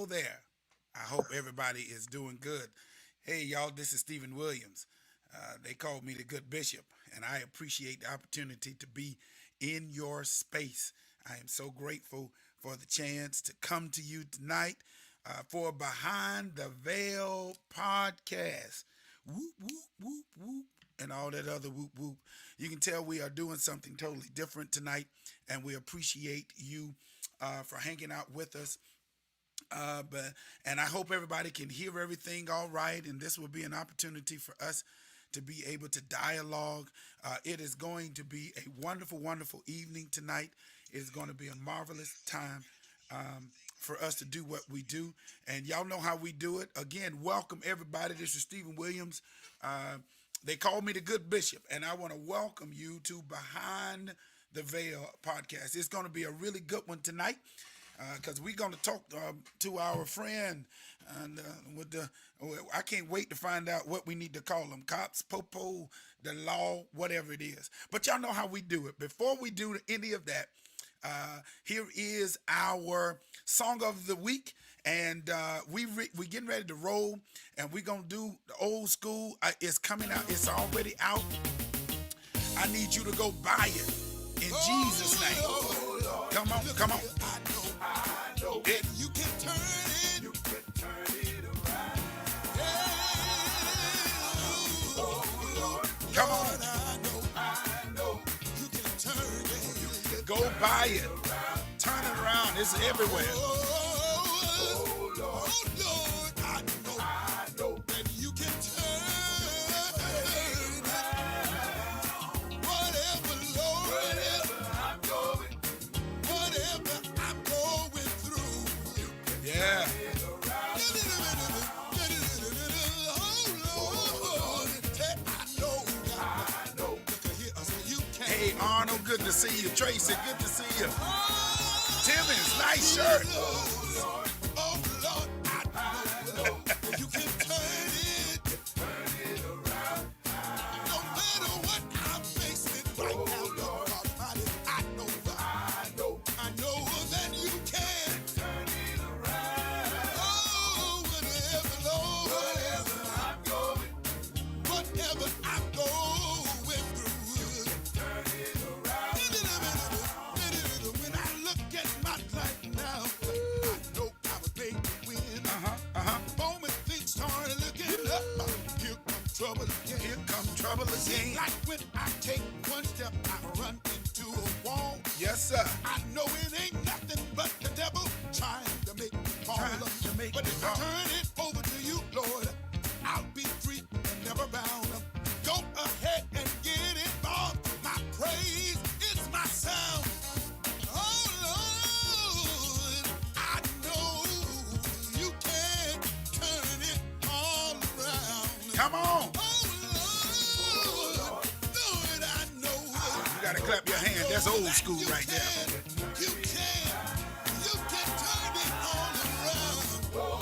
Hello there. I hope everybody is doing good. Hey, y'all, this is Stephen Williams. They called me the Good Bishop, and I appreciate the opportunity to be in your space. I am so grateful for the chance to come to you tonight for Behind the Veil podcast. Whoop, whoop, whoop, whoop, and all that other whoop, whoop. You can tell we are doing something totally different tonight, and we appreciate you for hanging out with us. But and I hope everybody can hear everything all right, and this will be an opportunity for us to be able to dialogue. It is going to be a wonderful, wonderful evening tonight. It is going to be a marvelous time for us to do what we do, and y'all know how we do it. Again, welcome everybody. This is Stephen Williams. They call me the Good Bishop, and I want to welcome you to Behind the Veil podcast. It's going to be a really good one tonight because we're going to talk to our friend, and I can't wait to find out what we need to call them: cops, popo, the law, whatever it is. But y'all know how we do it. Before we do any of that, here is our song of the week, and we getting ready to roll, and we're gonna do the old school. It's coming out. It's already out. I need you to go buy it in Jesus' name. Come on, come on. I know it. You can turn it. You can turn it around. Come on. I know. You can turn it. Go buy it. Turn it around. It's everywhere. Oh, Lord. I know that you can turn it around. Whatever, Lord. Whatever I'm going through. Yeah. Hey, Arnold, good to see you. Tracy, good to see you. Timmons, nice shirt. Oh, Lord, I know you can turn it around. No matter what I'm facing right now, Lord Almighty, I know that you can turn it around. Oh, whatever, Lord, whatever I'm going through, turn it around. When I look at my life now, I know I was made to win. The moment things start looking up, here comes trouble again. Here comes trouble again. Seems like when I take one step, I run into a wall. Yes, sir. I know it ain't nothing but the devil trying to make me fall. But if I turn it over to you, Lord, I'll be free and never bound. Go ahead and get involved. My praise is my sound. Oh, Lord, I know you can turn it all around. Come on. Oh, Lord, I know. You got to clap your hands. That's old school right there. You can turn it all around. Oh,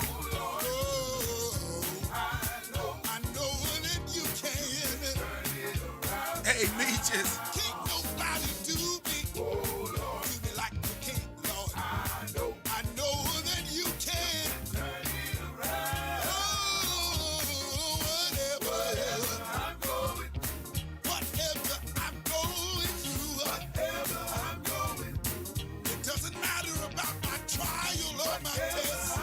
I know that you can. Hey, Meeches. Can't nobody do me like you can, Lord. I know that you can. Turn it around. Oh, whatever I'm going through, it doesn't matter about my trial or my test.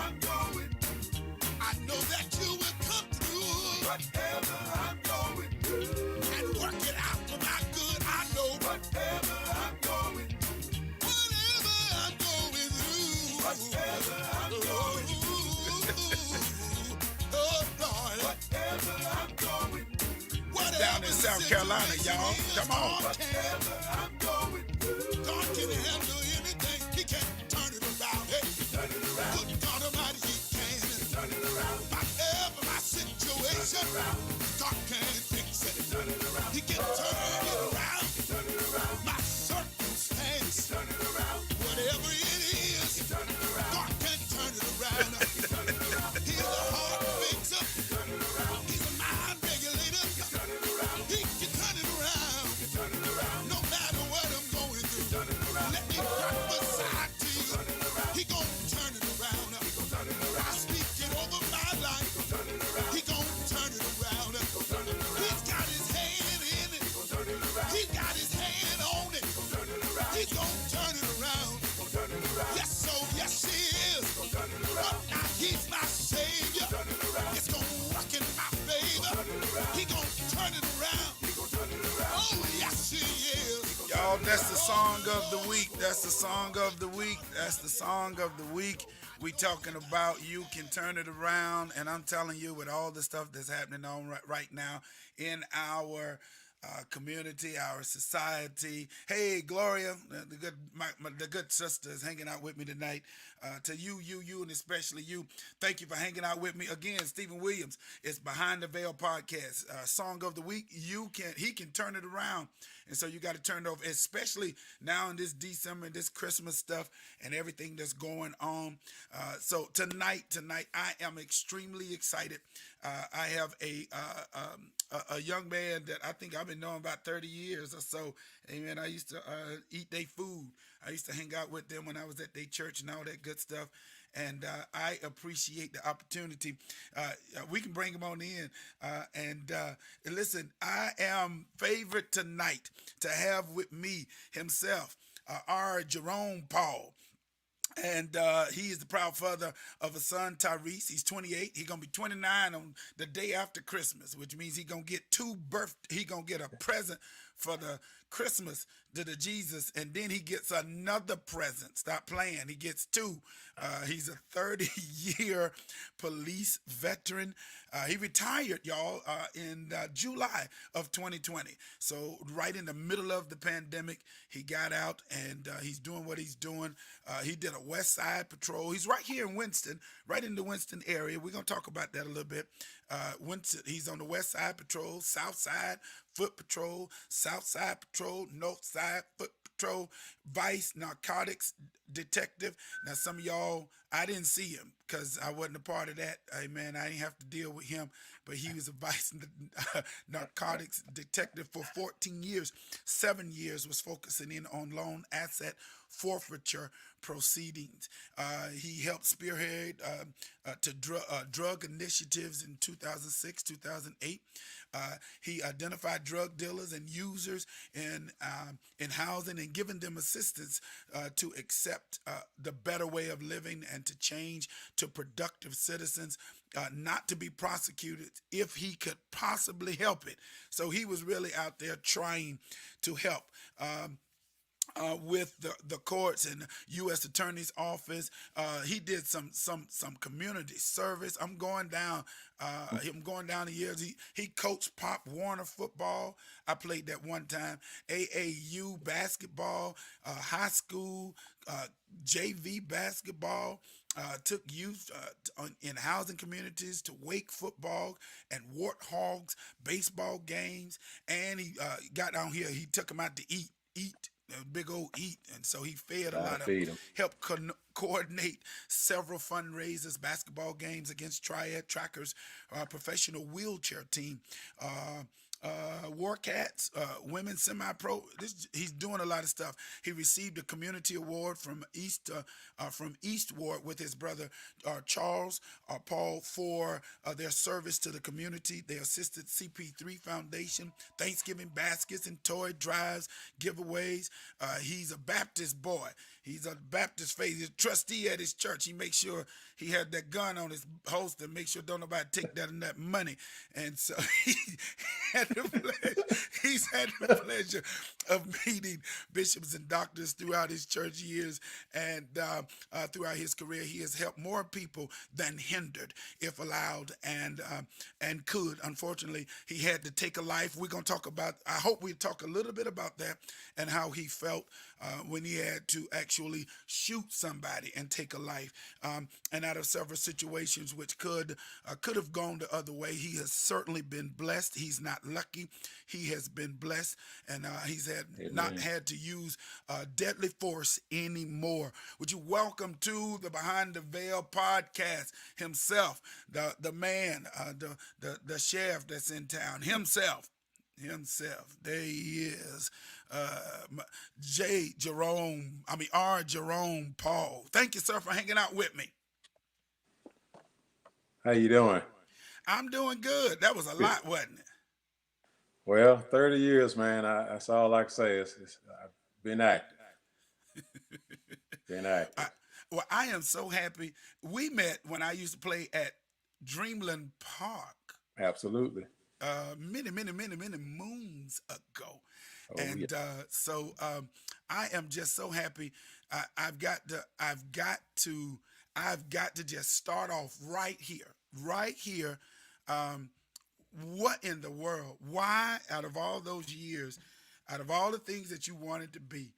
I know that you will come through. Whatever I'm going through, and work it out for my good. I know whatever I'm going through. Oh, Lord. Whatever I'm going through. Down in South Carolina, y'all. Come on. Whatever I'm going through. God can handle anything. He can turn it around. Hey, turn it around. Good God Almighty, He can. Turn it around. Whatever my situation, God can fix it. Turn it around. He can turn it around. Turn it around. My circumstance, turn it around. Whatever it is, turn it around. God can turn it around. Turn it around. He's a heart fixer. Turn it around. He's a mind regulator. Turn it around. He can turn it around. Turn it around. No matter what I'm going through. Turn it around. Let me prophesy to you. He gonna turn it around. He gonna turn it around. y'all. That's the song of the week. That's the song of the week. That's the song of the week. We talking about you can turn it around, and I'm telling you, with all the stuff that's happening on right now in our community, our society. Hey, Gloria, the good the good sister is hanging out with me tonight. To you, and especially you, thank you for hanging out with me again. Stephen Williams, it's Behind the Veil podcast. Song of the week. He can turn it around, and so you got to turn it over, especially now in this December, this Christmas stuff, and everything that's going on. So tonight, I am extremely excited. I have a young man that I think I've been knowing about 30 years or so. Amen. I used to eat their food. I used to hang out with them when I was at their church and all that good stuff. And I appreciate the opportunity. We can bring him on in. And listen, I am favored tonight to have with me himself, our Jerome Paul. And he is the proud father of a son, Tyrese. He's 28. He's gonna be 29 on the day after Christmas, which means he gonna get he gonna get a present for the Christmas to the Jesus, and then he gets another present. Stop playing. He gets two. He's a 30-year police veteran. He retired, y'all, in July of 2020. So right in the middle of the pandemic, he got out, and he's doing what he's doing. He did a West Side patrol. He's right here in Winston, right in the Winston area. We're gonna talk about that a little bit. Winston, he's on the West Side patrol, South Side foot patrol, South Side patrol, North Side foot patrol, vice narcotics detective. Now, some of y'all, I didn't see him because I wasn't a part of that. Hey, man, I didn't have to deal with him, but he was a vice narcotics detective for 14 years. 7 years was focusing in on loan asset forfeiture proceedings. He helped spearhead to drug initiatives in 2006, 2008. He identified drug dealers and users in housing and giving them assistance to accept the better way of living and to change to productive citizens, not to be prosecuted if he could possibly help it. So he was really out there trying to help. With the courts and the U.S. Attorney's Office, he did some community service. I'm going down. I'm going down the years. He coached Pop Warner football. I played that one time. AAU basketball, high school, JV basketball. Took youth in housing communities to Wake football and Warthogs baseball games, and he got down here. He took them out to eat. A big old eat, and so he fed a Gotta lot of them. feed them. Helped coordinate several fundraisers, basketball games against Triad Trackers, professional wheelchair team, War Cats, women semi-pro. He's doing a lot of stuff. He received a community award from Eastward with his brother Charles Paul for their service to the community. They assisted CP3 Foundation, Thanksgiving baskets and toy drives, giveaways. He's a Baptist boy. He's a Baptist faith. He's a trustee at his church. He makes sure he had that gun on his holster, make sure don't nobody take that money. And so he had he's had the pleasure of meeting bishops and doctors throughout his church years, and throughout his career, he has helped more people than hindered, if allowed, and could. Unfortunately, he had to take a life. We're gonna talk about. I hope we talk a little bit about that and how he felt when he had to actually shoot somebody and take a life. And out of several situations which could have gone the other way, he has certainly been blessed. He's not lucky. He has been blessed, and he's not Amen. had to use deadly force anymore. Would you welcome to the Behind the Veil podcast himself, the man, the sheriff that's in town himself. There he is. R. Jerome Paul. Thank you, sir, for hanging out with me. How you doing? I'm doing good. That was a Good. lot, wasn't it? Well, 30 years, man. That's all I can say. I've been active. Been I, active. well, I am so happy. We met when I used to play at Dreamland Park Absolutely. many moons ago. Oh yeah. And I am just so happy. I've got to just start off right here. Um, what in the world? Why, out of all those years, out of all the things that you wanted to be,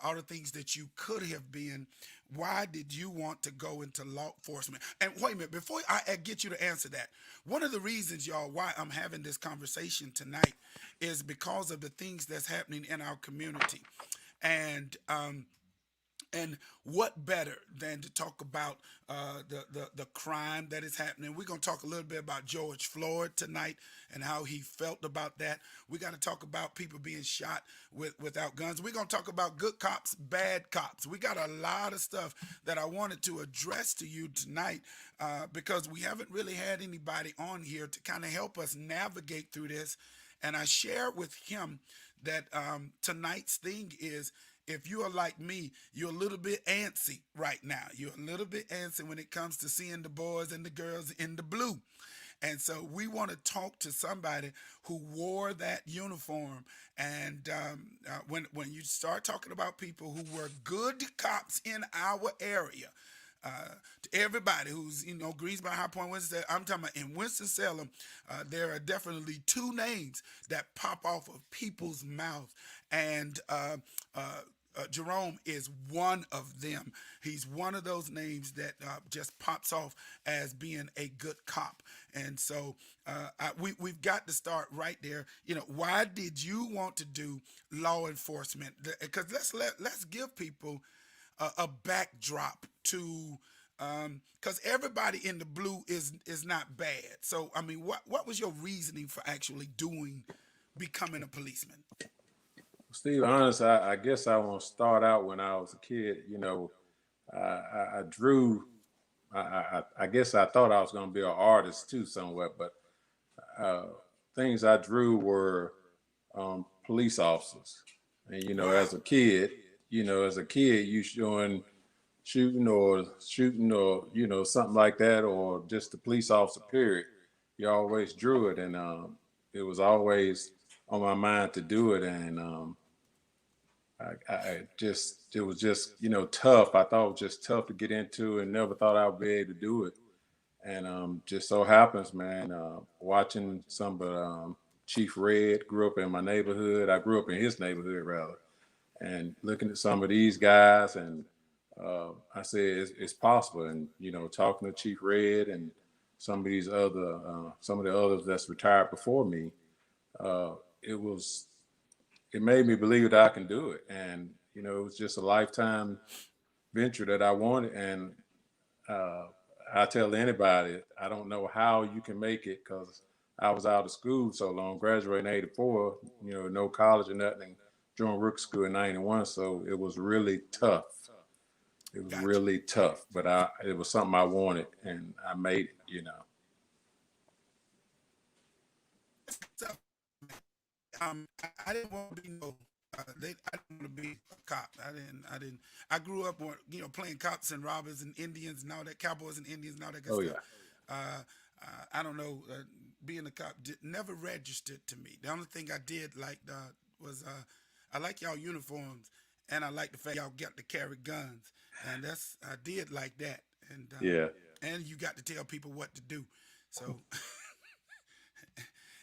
all the things that you could have been, why did you want to go into law enforcement? And wait a minute, before I get you to answer that, one of the reasons, y'all, why I'm having this conversation tonight is because of the things that's happening in our community. And and what better than to talk about the crime that is happening? We're going to talk a little bit about George Floyd tonight and how he felt about that. We got to talk about people being shot without guns. We're going to talk about good cops, bad cops. We got a lot of stuff that I wanted to address to you tonight because we haven't really had anybody on here to kind of help us navigate through this. And I shared with him that tonight's thing is, if you are like me, you're a little bit antsy right now. You're a little bit antsy when it comes to seeing the boys and the girls in the blue. And so we want to talk to somebody who wore that uniform. And when you start talking about people who were good cops in our area, to everybody who's Greensboro, High Point, Winston, I'm talking about in Winston Salem, there are definitely two names that pop off of people's mouths, and Jerome is one of them. He's one of those names that just pops off as being a good cop. And so we've got to start right there. Why did you want to do law enforcement? Because let's give people a backdrop to, because everybody in the blue is not bad. So I mean, what was your reasoning for actually becoming a policeman? Steve, honest, I guess I want to start out when I was a kid. I drew. I guess I thought I was going to be an artist too, somewhat. But uh, things I drew were police officers. And Wow, as a kid, you showing shooting or something like that, or just the police officer. Period. You always drew it, and it was always on my mind to do it, and I just it was just tough. I thought it was just tough to get into, and never thought I would be able to do it. And just so happens, man, watching some of Chief Red grew up in my neighborhood. I grew up in his neighborhood rather, and looking at some of these guys, and I said it's possible. And talking to Chief Red and some of the others that's retired before me, uh, it was it made me believe that I can do it. And it was just a lifetime venture that I wanted. And uh, I tell anybody, I don't know how you can make it because I was out of school so long, graduating in '84, no college or nothing, joined rookie school in '91. So it was really tough. It was gotcha. really tough, but it was something I wanted, and I made it. So, I didn't want to be no. I didn't want to be a cop. I didn't. I grew up on playing cops and robbers and Indians and all that, cowboys and Indians and all that good Oh stuff. yeah. Uh, I don't know. Being a cop never registered to me. The only thing I did like was I like y'all uniforms, and I like the fact y'all got to carry guns, and I did like that, Yeah. and you got to tell people what to do. So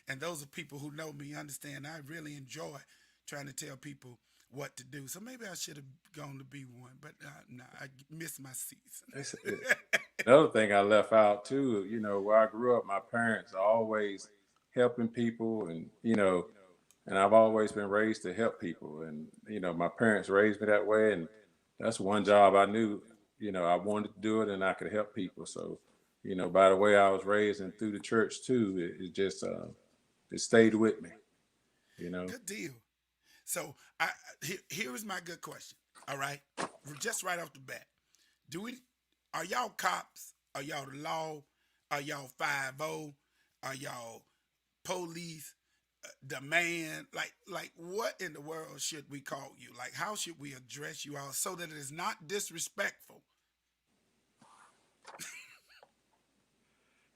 and those are people who know me understand I really enjoy trying to tell people what to do. So maybe I should have gone to be one, but no, I missed my season. Another thing I left out too, where I grew up, my parents are always helping people, and and I've always been raised to help people, and my parents raised me that way, and that's one job I knew, I wanted to do it, and I could help people. So, by the way I was raised and through the church too, it just it stayed with me, you know. Good deal. So here is my good question. All right, just right off the bat, do we are y'all cops? Are y'all the law? Are y'all 5-0? Are y'all police? The man, like what in the world should we call you? Like how should we address you all so that it is not disrespectful?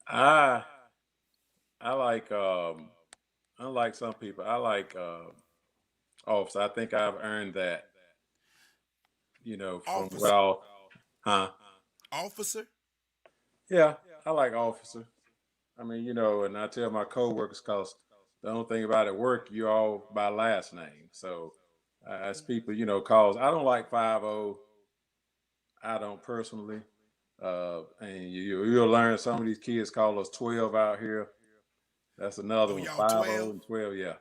I I like unlike some people, I like officer. I think I've earned that, from what Officer, all, huh? officer. Yeah, I like officer. I mean, and I tell my coworkers, cause the only thing about it, work, you all by last name. So as people, calls, I don't like 50. I don't personally. And you'll learn some of these kids call us 12 out here. That's another Oh, one, y'all 50 12. and 12. Yeah,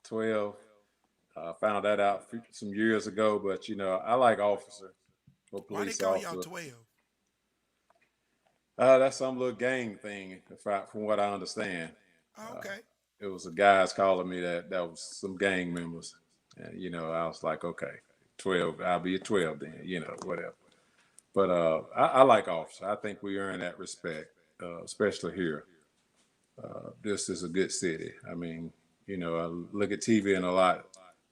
12. Found that out some years ago, but I like officer or Why they police call y'all officer. 12? That's some little gang thing, from what I understand. Oh, Uh, okay. it was the guys calling me that was some gang members, and I was like, okay, 12. I'll be a 12 then, whatever. But I like officer. I think we earn that respect, especially here. This is a good city. I mean, I look at TV and a lot.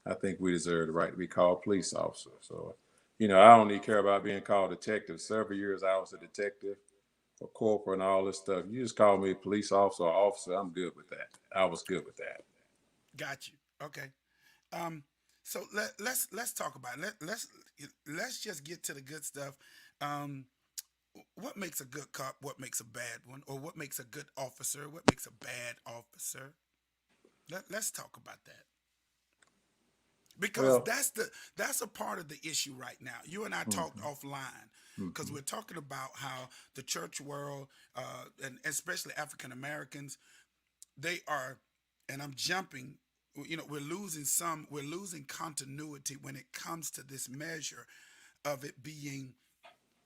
I think we deserve the right to be called police officer. So, I don't even care about being called detective. Several years I was a detective or corporal and all this stuff. You just call me a police officer or officer. I'm good with that. I was good with that. Got you. Okay. Um, so let's talk about it. Let's just get to the good stuff. Um, what makes a good cop? What makes a bad one? Or what makes a good officer? What makes a bad officer? Let's talk about that because Well, that's a part of the issue right now. You and I talked mhm, offline because mhm. we're talking about how the church world and especially African Americans they are, and I'm jumping. We're losing continuity when it comes to this measure of it being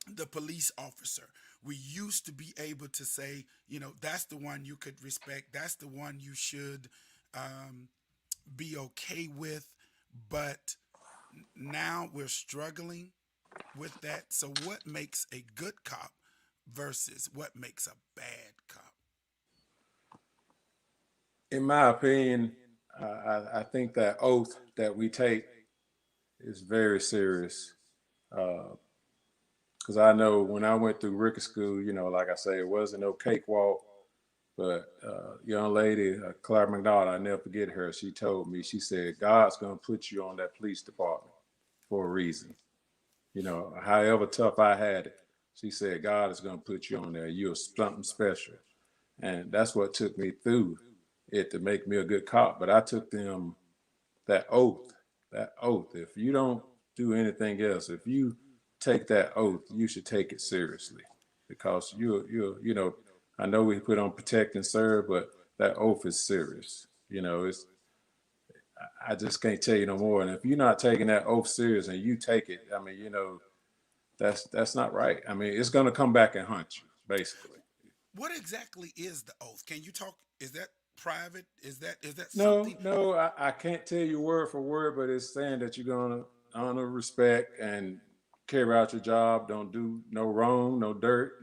the police officer. We used to be able to say, that's the one you could respect, that's the one you should um, be okay with, but now we're struggling with that. So, what makes a good cop versus what makes a bad cop? In my opinion, I think that oath that we take is very serious. Because I know when I went through Ricky School, like I say, it wasn't no cakewalk. But young lady, Clara McDonald, I never forget her. She told me, she said, God's going to put you on that police department for a reason. However tough I had it, she said, God is going to put you on there. You're something special. And that's what took me through it to make me a good cop. But I took them that oath, that oath. If you don't do anything else, if you take that oath, you should take it seriously because I know we put on protect and serve, but that oath is serious. I just can't tell you no more. And if you're not taking that oath serious and you take it, I mean, that's not right. I mean, it's gonna come back and haunt you, basically. What exactly is the oath? Can you talk? Is that private? Is that No, something? no, I can't tell you word for word, but it's saying that you're gonna honor, respect, and carry out your job. Don't do no wrong, no dirt,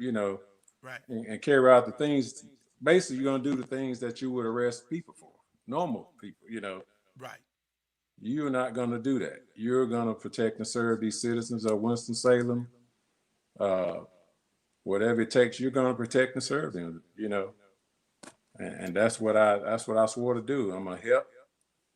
Right, and carry out the things. Basically, you're gonna do the things that you would arrest people for. Normal people, right, you're not gonna do that. You're gonna protect and serve these citizens of Winston Salem. Uh, Whatever it takes, you're gonna protect and serve them. And that's what I swore to do. I'm gonna help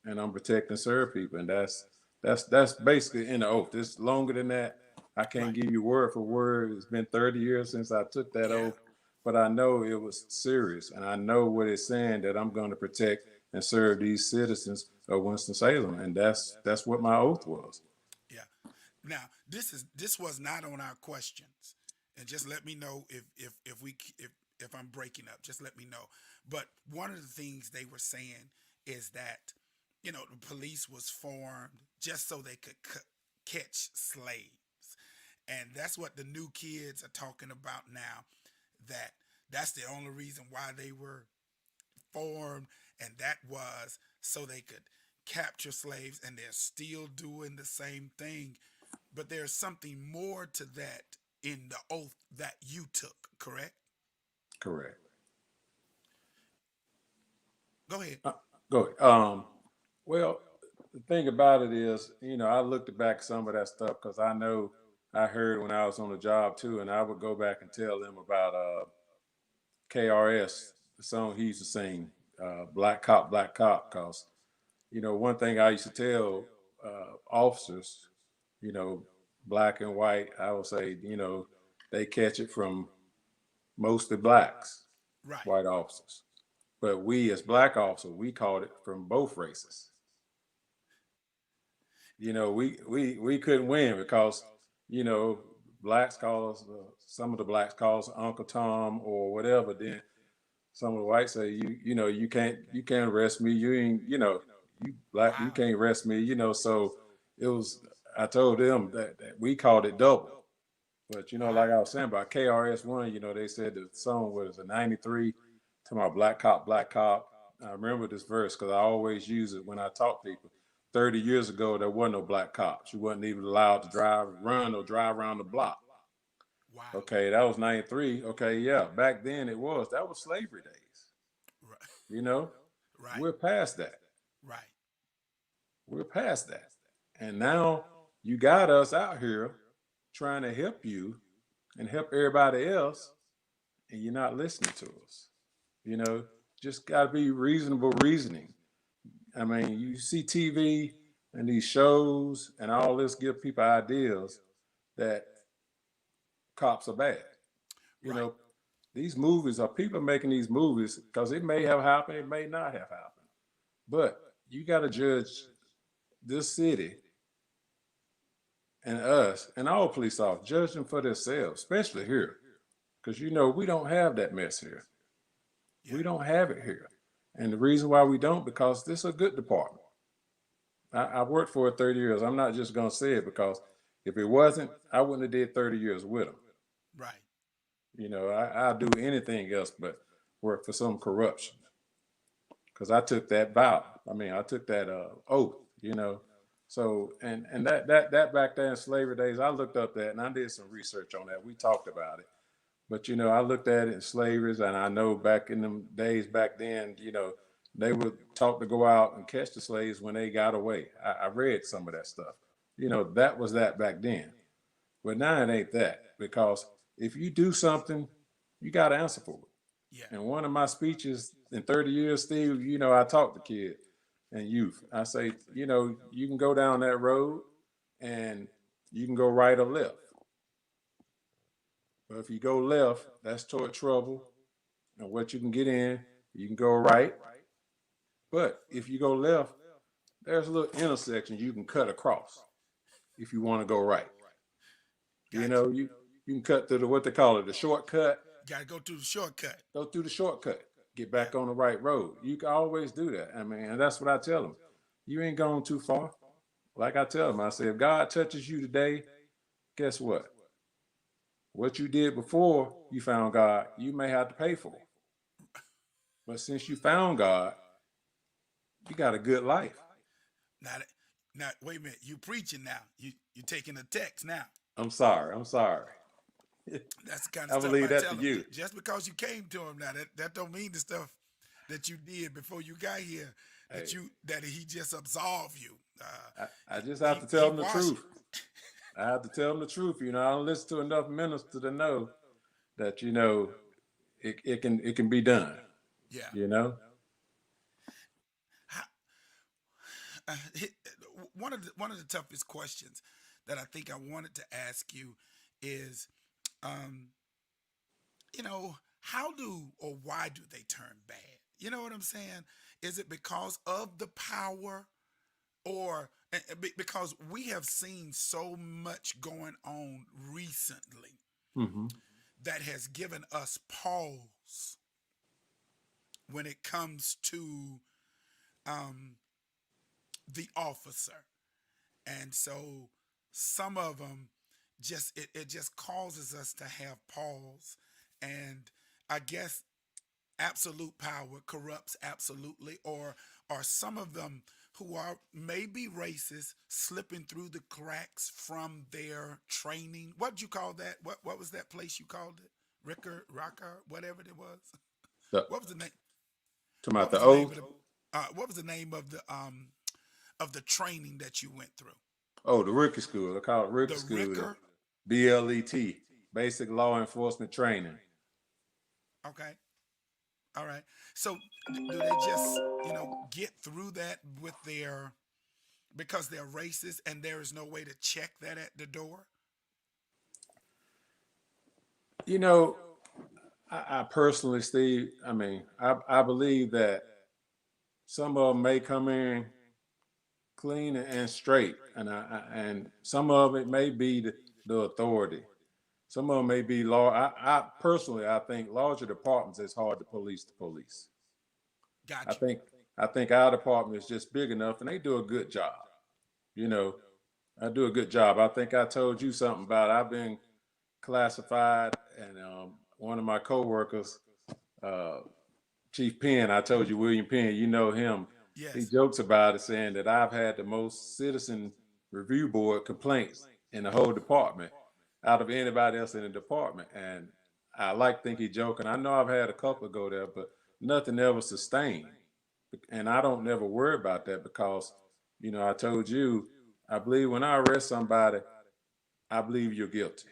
and I'm protect and serve people, and that's basically in the oath. It's longer than that. I can't right. give you word for word. It's been 30 years since I took that Yeah, oath, but I know it was serious, and I know what it's saying that I'm going to protect and serve these citizens of Winston Salem, and that's what my oath was. yeah. Now, this was not on our questions, and just let me know if I'm breaking up. Just let me know. But one of the things they were saying is that the police was formed just so they could catch slaves, and that's what the new kids are talking about now. That that's the only reason why they were formed, and that was so they could capture slaves, and they're still doing the same thing. But there's something more to that in the oath that you took, correct? Correct. Go ahead. Go ahead. Well, the thing about it is, I looked back some of that stuff because I know I heard when I was on the job too, and I would go back and tell them about KRS, the song he used to sing, Black Cop, Black Cop. Because, one thing I used to tell officers, you know, black and white, I would say, they catch it from mostly blacks, Right. white officers. But we as black officers, we caught it from both races. We couldn't win because, you know, blacks call us, some of the blacks call us Uncle Tom or whatever. Then some of the whites say, you can't arrest me. You ain't, you black, you Wow. can't arrest me. So it was. I told them that we called it double. But like I Wow. was saying about KRS-One, they said the song was a '93, talking about black cop, black cop. I remember this verse because I always use it when I talk to people. 30 years ago, there wasn't no black cops. You wasn't even allowed to run, or drive around the block. Wow. Okay, that was '93. Okay, yeah, back then it was. That was slavery days. Right. You know, Right. we're past that. Right. We're past that. And now you got us out here trying to help you and help everybody else, and you're not listening to us. You know, just got to be reasonable reasoning. I mean, you see TV and these shows and all this give people ideas that cops are bad. You Right. know, these movies are people making these movies because it may have happened, it may not have happened. But you got to judge this city and us and all police officers, judge them for themselves, especially here. Because we don't have that mess here. Yeah. We don't have it here. And the reason why we don't, because this is a good department. I've worked for it 30 years. I'm not just gonna say it because if it wasn't, I wouldn't have did 30 years with them. Right. I'll do anything else but work for some corruption because I took that vow. I mean, I took that oath. So and that back there in slavery days, I looked up that and I did some research on that. We talked about it. But I looked at it in slavery, and I know back in them days back then, they were taught to go out and catch the slaves when they got away. I read some of that stuff. That was that back then. But now it ain't that because if you do something, you got to answer for it. Yeah. And one of my speeches in 30 years, Steve, I talk to kids and youth. I say, you can go down that road and you can go right or left. But if you go left, that's toward trouble and what you can get in. You can go right. But if you go left, there's a little intersection you can cut across if you want to go right. Gotcha. You can cut through what they call it, the shortcut. Got to go through the shortcut. Go through the shortcut. Get Yeah. back on the right road. You can always do that. I mean, and that's what I tell them. You ain't going too far. Like I tell them, I say, if God touches you today, guess what? What you did before you found God, you may have to pay for. But since you found God, you got a good life. Now, now, wait a minute. You preaching now. You taking the text now. I'm sorry. I'm sorry. That's the kind of I stuff believe I that tell to them. you. Just because you came to him now, that don't mean the stuff that you did before you got here Hey, that he just absolved you. I just have He to tell he them the washed you. truth. I have to tell them the truth. I don't listen to enough ministers to know that it can be done. Yeah. You know. How, uh, one of the toughest questions that I think I wanted to ask you is, um, how do or why do they turn bad? You know what I'm saying? Is it because of the power, or because we have seen so much going on recently Hmm. that has given us pause when it comes to um, the officer, and so some of them it just causes us to have pause, and I guess absolute power corrupts absolutely, or some of them who are maybe racist slipping through the cracks from their training. What'd you call that? What was that place you called it? Rocker, whatever it was. The, What was the name? Talking What about was the the name of oath. the? What was the name of the training that you went through? Oh, the rookie school. I call it rookie The school. The Ricker. BLET, Basic Law Enforcement Training. Okay. All right. So do they just get through that with their because they're racist and there is no way to check that at the door? You know, I personally, Steve, I mean, I believe that some of them may come in clean and straight, and some of it may be the authority. Some of them may be law. I personally, I think larger departments is hard to police the police. I Got you. think I think our department is just big enough, and they do a good job. You know, I do a good job. I think I told you something about I've been classified, and one of my coworkers, uh, Chief Penn, I told you William Penn, you know him. He Yes. jokes about it, saying that I've had the most citizen review board complaints in the whole department out of anybody else in the department. And I like think he joking. I know I've had a couple go there, but nothing ever sustained. And I don't never worry about that because, I told you, I believe when I arrest somebody, I believe you're guilty.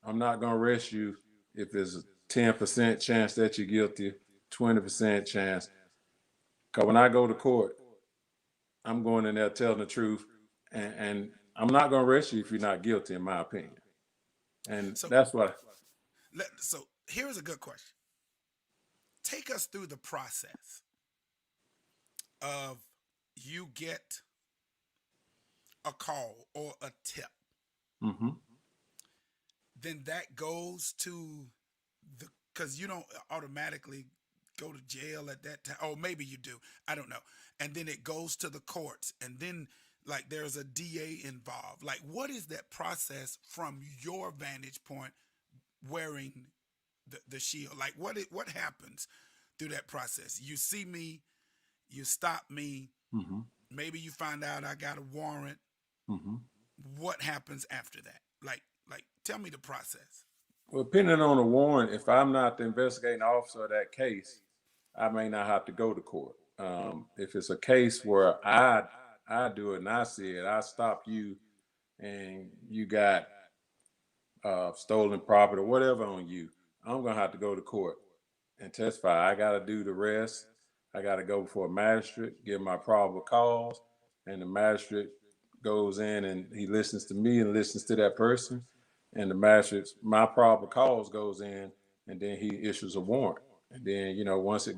I'm not gonna arrest you if there's a 10% chance that you're guilty, 20% chance. Because when I go to court, I'm going in there telling the truth, and I'm not gonna arrest you if you're not guilty, in my opinion. And So that's what. so here's a good question. Take us through the process of you get a call or a tip, Mm-hmm. then that goes to the, because you don't automatically go to jail at that time. Oh, maybe you do. I don't know. And then it goes to the courts, and then like there's a DA involved. Like, what is that process from your vantage point wearing the shield? Like, what happens through that process? You see me, you stop me, Mm-hmm. maybe you find out I got a warrant. Mm-hmm. What happens after that? Like tell me the process. Well, depending on the warrant, if I'm not the investigating officer of that case, I may not have to go to court. If it's a case where I do it and I see it, I stop you, and you got stolen property or whatever on you, I'm gonna have to go to court and testify. I gotta do the rest. I gotta go before a magistrate, give my probable cause, and the magistrate goes in and he listens to me and listens to that person, and the magistrate's my probable cause goes in, and then he issues a warrant. And then once it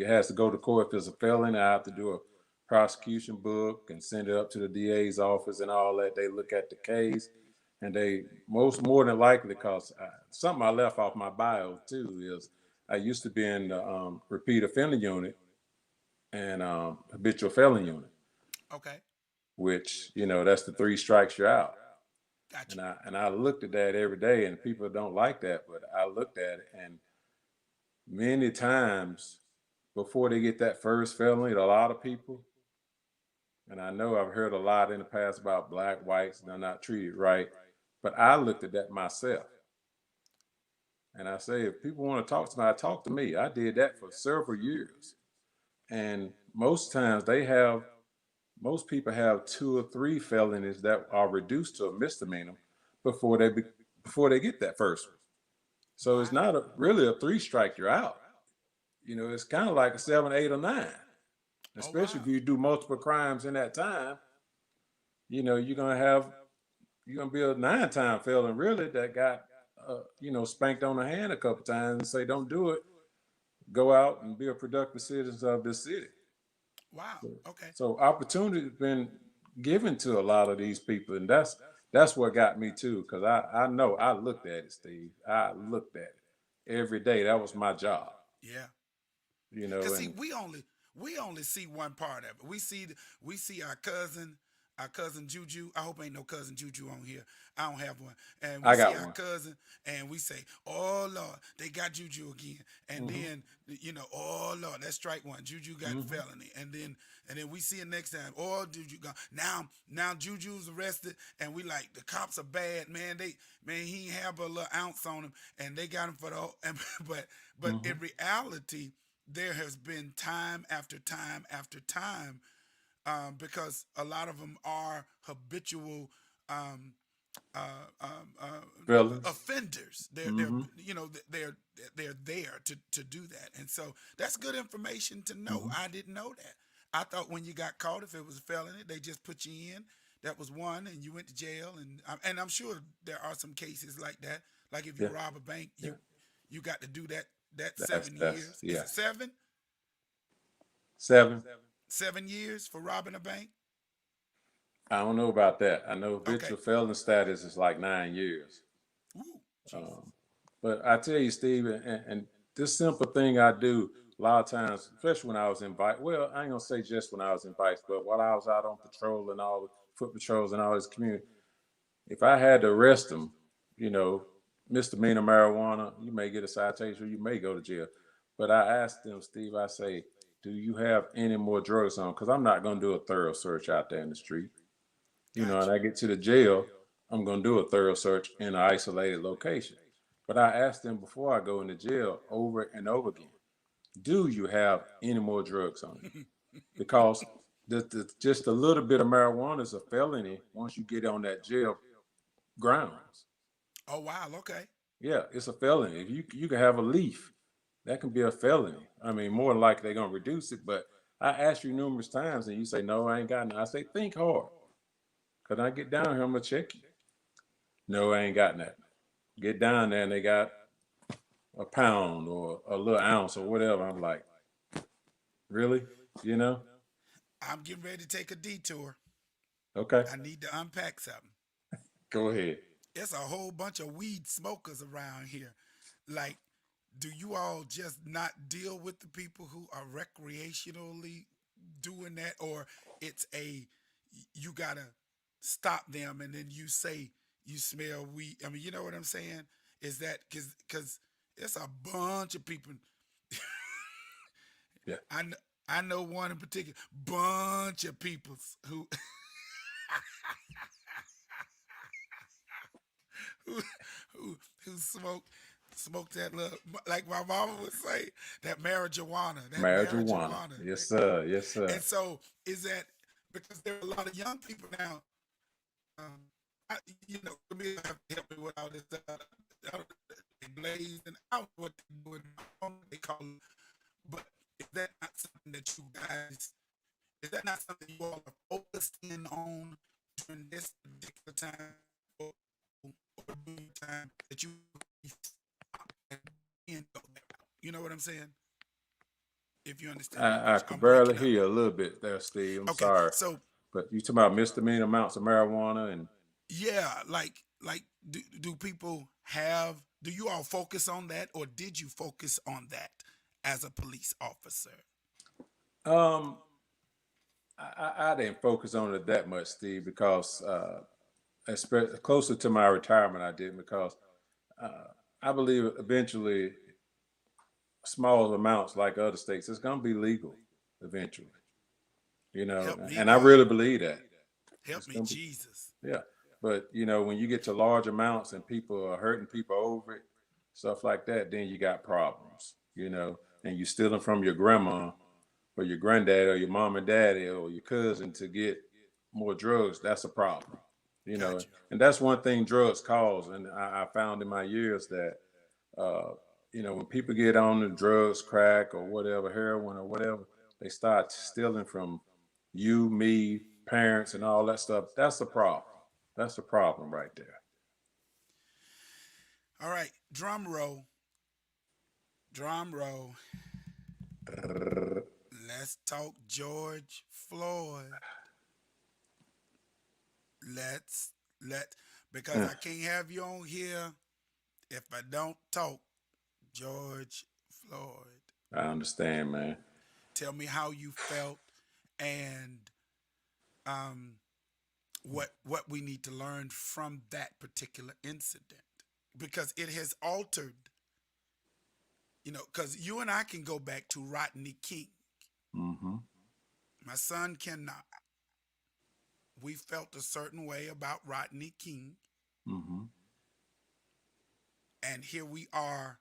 has to go to court. If there's a felony, I have to do a prosecution book and send it up to the DA's office and all that. They look at the case, and they most more than likely, because something I left off my bio too is I used to be in the repeat offender unit and habitual felon unit, Okay, which that's the three strikes you're out. got And you. I looked at that every day, and people don't like that, but I looked at it, and many times before they get that first felony, a lot of people, and I know I've heard a lot in the past about black whites and they're not treated right, but I looked at that myself. And I say, if people want to talk to me, talk to me. I did that for several years. And most people have two or three felonies that are reduced to a misdemeanor before before they get that first one. So it's Wow. not really a three strike, you're out. It's kind of like a 7, 8, or 9, Oh especially wow. if you do multiple crimes in that time. You're gonna be a 9-time felon really that got spanked on the hand a couple times and say don't do it. Go out and be a productive citizen of this city. Wow. So, Okay. so opportunity has been given to a lot of these people, and that's what got me too. Because I know I looked at it, Steve. I looked at it every day. That was my job, Yeah. Cause see, and we only see one part of it. We see our cousin Juju. I hope ain't no cousin Juju on here. I don't have one. And we I see got our one. cousin, and we say, "Oh Lord, they got Juju again." And Hmm. then "Oh Lord, that's strike one. Juju got Hmm. felony." And then we see it next time. "Oh, Juju gone now. Juju's arrested, and we like the cops are bad, man. He ain't have a little ounce on him, and they got him for the whole." But Hmm. in reality, there has been time after time after time, because a lot of them are habitual um, Fellas. offenders. They're Hmm. you know they're there to do that, and so that's good information to know. Hmm. I didn't know that. I thought when you got caught, if it was a felony, they just put you in. That was one, and you went to jail. And I'm sure there are some cases like that. Like if you Yeah, rob a bank, yeah. you got to do that That's 7 years. Is yeah. it seven? 7. 7 years for robbing a bank? I don't know about that. I know Okay. habitual felon status is like 9 years. Ooh, Um, Jesus. but I tell you, Steve, and this simple thing I do a lot of times, especially when I was in bike. Well, I ain't gonna say just when I was in bikes, but while I was out on patrol and all the foot patrols and all this community, if I had to arrest them, you know, misdemeanor marijuana, you may get a citation, or you may go to jail. But I asked them, Steve, I say, do you have any more drugs on? Because I'm not gonna do a thorough search out there in the street. And Gotcha. I get to the jail, I'm going to do a thorough search in an isolated location. But I asked them before I go into jail over and over again, do you have any more drugs on you? Because just a little bit of marijuana is a felony once you get on that jail grounds. Oh wow. Okay. Yeah, it's a felony. If you can have a leaf, that can be a felony. I mean, more than likely they're going to reduce it. But I asked you numerous times and you say, no, I ain't got none. I say, think hard. Because I get down here, I'm going to check you. No, I ain't got that. Get down there and they got a pound or a little ounce or whatever. I'm like, really? You know? I'm getting ready to take a detour. Okay, I need to unpack something. go ahead. It's a whole bunch of weed smokers around here. Like, do you all just not deal with the people who are recreationally doing that, or it's you gotta stop them and then you say you smell weed? I mean, you know what I'm saying? Is that because it's a bunch of people. Yeah, I know, I know one in particular, bunch of people who who who smoke that little, like my mama would say, that marijuana, that marijuana. marijuana. Yes, sir. Yes, sir. And so is that because there are a lot of young people now, um, I, me have to help me with all this they blaze and I don't know what they do in they call it, but is that not something that you guys, is that not something you all are focused in on during this particular time, or, or during time that you you know what I'm saying? If you understand me, I which could I'm barely breaking hear up. you a little bit there, Steve. I'm Okay, sorry. so But you talking about misdemeanor amounts of marijuana and yeah, like do people have, do you all focus on that, or did you focus on that as a police officer? um I didn't focus on it that much, Steve, because especially closer to my retirement I did because uh, I believe eventually small amounts like other states, it's going to be legal eventually, Help me, and I God. really believe that Help it's me, going to be, Jesus. yeah. But, when you get to large amounts and people are hurting people over it, stuff like that, then you got problems, and you're stealing from your grandma or your granddad or your mom and daddy or your cousin to get more drugs. That's a problem, Got you. and that's one thing drugs cause. And I found in my years that uh, when people get on the drugs, crack or whatever, heroin or whatever, they start stealing from you, me, parents, and all that stuff. That's the problem. That's the problem right there. All right, drum roll, drum roll. Let's talk George Floyd. Let's let because Mm, I can't have you on here if I don't talk George Floyd. I understand, man. Tell me how you felt, and um, what we need to learn from that particular incident, because it has altered. Because you and I can go back to Rodney King. Mm-hmm. My son cannot. We felt a certain way about Rodney King, Mm-hmm. and here we are.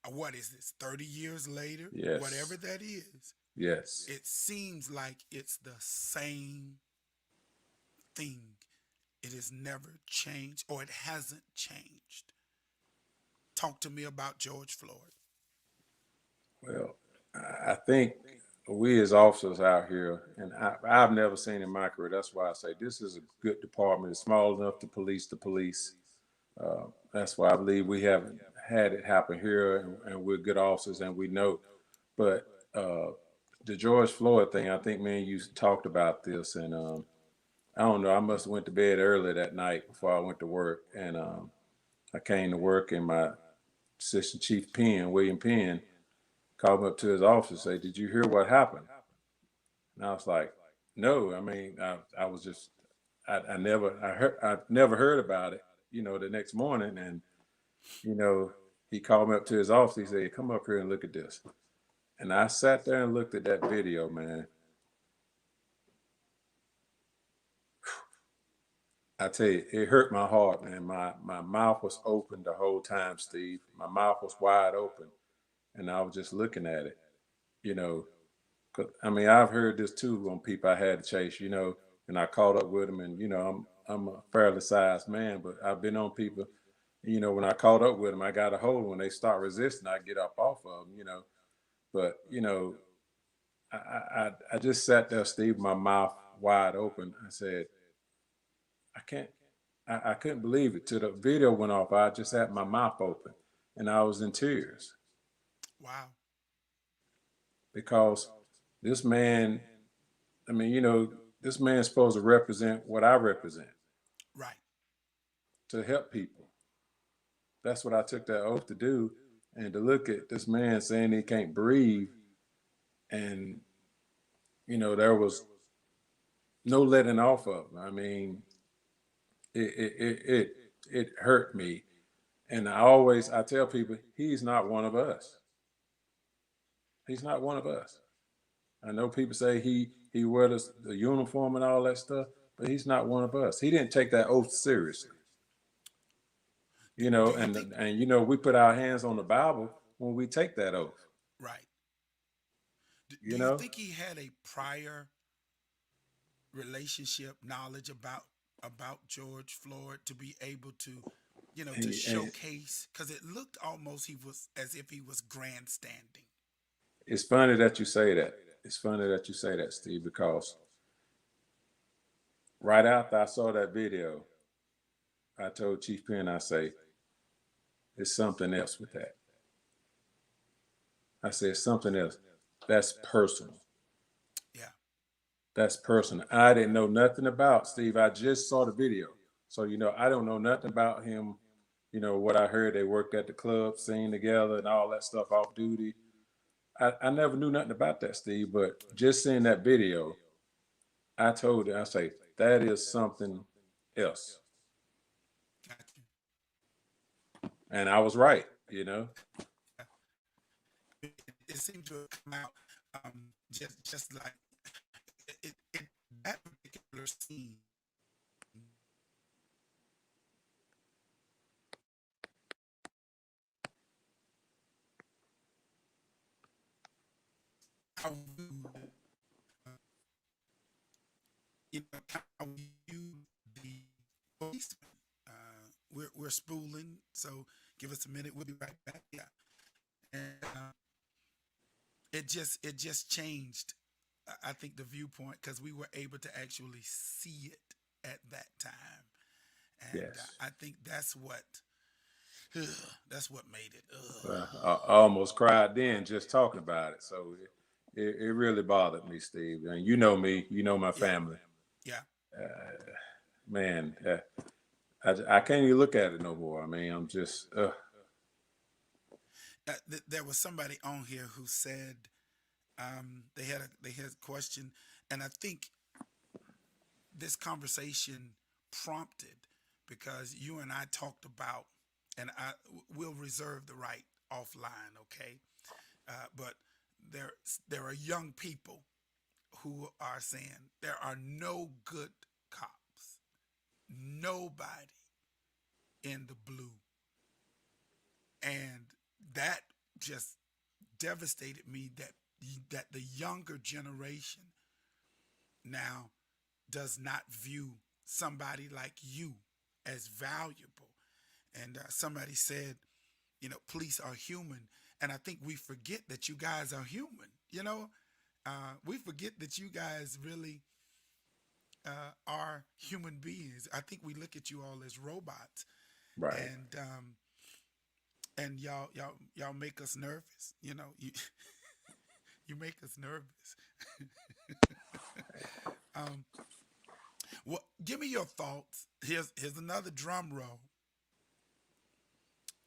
What is this? 30 years later, whatever Yes. that is. Yes. It seems like it's the same thing. It has never changed, or it hasn't changed. Talk to me about George Floyd. Well, I think we as officers out here, and I've never seen in my career. That's why I say this is a good department. It's small enough to police the police. That's why I believe we haven't had it happen here, and we're good officers, and we know. But uh, the George Floyd thing, I think me and you talked about this, and I don't know. I must have went to bed early that night before I went to work, and I came to work, and my assistant chief Penn, William Penn, called me up to his office and said, "Did you hear what happened?" And I was like, "No, I mean, I was just, I never heard about it, the next morning." And, you know, he called me up to his office. He said, "Come up here and look at this." And I sat there and looked at that video, man. I tell you, it hurt my heart, man. My mouth was open the whole time, Steve. My mouth was wide open, and I was just looking at it, you know. 'Cause, I mean, I've heard this too on people I had to chase, and I caught up with them, and I'm a fairly sized man, but I've been on people, when I caught up with them, I got a hold. When they start resisting, I get up off of them. But I just sat there, Steve, my mouth wide open. I said, I can't, I couldn't believe it. Till the video went off, I just had my mouth open, and I was in tears Wow. because this man, I mean, this man's supposed to represent what I represent, Right. to help people. That's what I took that oath to do. And to look at this man saying he can't breathe, and there was no letting off of him. I mean, it hurt me. And I tell people, he's not one of us. He's not one of us. I know people say he wears the uniform and all that stuff, but he's not one of us. He didn't take that oath seriously. Do you And think? we put our hands on the Bible when we take that oath. Right. Do You you know, think he had a prior relationship knowledge about George Floyd to be able to, to and showcase? Because it looked almost he was as if he was grandstanding. it's funny that you say that. It's funny that you say that, Steve, because right after I saw that video, I told Chief Penn, I say, "It's something else with that." I said, "Something else. That's personal. Yeah. That's personal." I didn't know nothing about Steve. I just saw the video. So, I don't know nothing about him. What I heard, they worked at the club, singing together and all that stuff off duty. I never knew nothing about that, Steve. But just seeing that video, I told him, I say, that is something else. Got you. And I was right. It seemed to have come out just like it that particular scene. How viewed, how viewed the policeman. We're spooling, so give us a minute. We'll be right back. Yeah, and it just changed. I think the viewpoint because we were able to actually see it at that time, and Yes. I think that's what made it. I almost cried then just talking about it. So it really bothered me, Steve. And you know me, you know my Yeah, family. yeah. Man, I can't even look at it no more. I mean, I'm just, There was somebody on here who said they had a question, and I think this conversation prompted because you and I talked about, and I will reserve the right offline, okay? But there are young people who are saying there are no good cops, nobody in the blue, and that just devastated me that the younger generation now does not view somebody like you as valuable. And somebody said, police are human, and I think we forget that you guys are human. We forget that you guys really are human beings. I think we look at you all as robots, Right. and y'all make us nervous. You know, you you make us nervous. Um, what? Give me your thoughts. Here's another drum roll.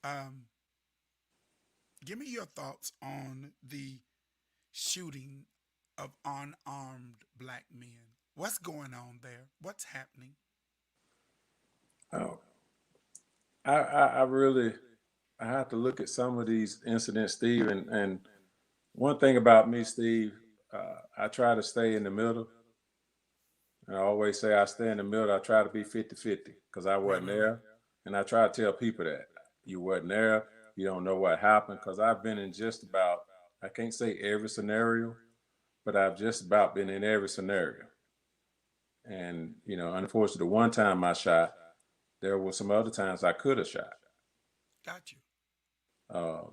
Um, give me your thoughts on the shooting of unarmed black men. What's going on there? What's happening? Oh, I really I have to look at some of these incidents, Steve. And one thing about me, Steve, I try to stay in the middle. And I always say I stay in the middle. I try to be 50-50 because I Right, wasn't right, right. there. And I try to tell people that you wasn't there. You don't know what happened because I've been in just about, I can't say every scenario, but I've just about been in every scenario. And, unfortunately, the one time I shot, there were some other times I could have shot. Got you. uh,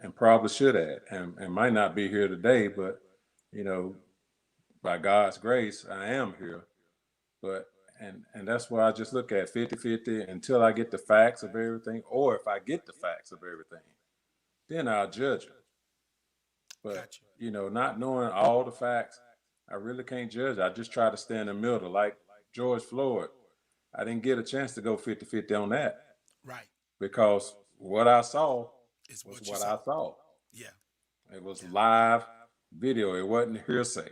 and probably should have, and might not be here today, but you know, by God's grace, I am here. But and that's why I just look at 50-50 until I get the facts of everything, or if I get the facts of everything, then I'll judge it. But Got you. not knowing all the facts, I really can't judge. I just try to stay in the middle, like George Floyd. I didn't get a chance to go 50-50 on that Right. because what I saw It's was what you what saw. I saw. Yeah. It was Yeah. live video. It wasn't hearsay.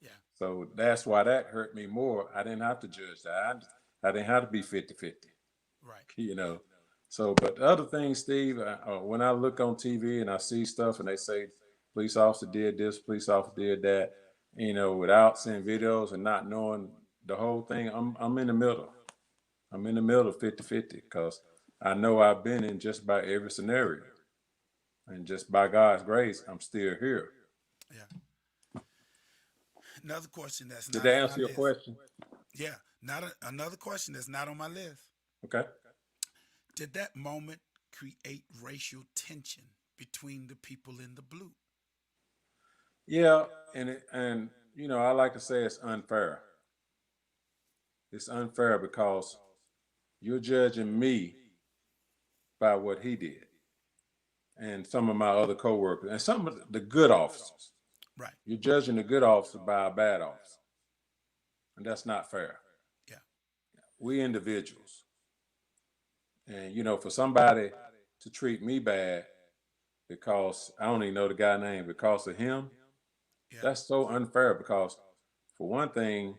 Yeah. So that's why that hurt me more. I didn't have to judge that. I didn't have to be 50-50, Right. you know. So, but the other thing, Steve, when I look on TV and I see stuff and they say police officer did this, police officer did that, without seeing videos and not knowing the whole thing, I'm in the middle. I'm in the middle 50-50 because I know I've been in just about every scenario. And just by God's grace, I'm still here. Yeah. Another question that's Did not that on my answer your list. question? Yeah. Another question that's not on my list. Okay. Did that moment create racial tension between the people in the blue? Yeah, and I like to say it's unfair. It's unfair because you're judging me by what he did and some of my other coworkers and some of the good officers. Right. You're judging the good officer by a bad officer, and that's not fair. Yeah. We individuals, and for somebody to treat me bad because I don't even know the guy name because of him, Yeah. that's so unfair because for one thing,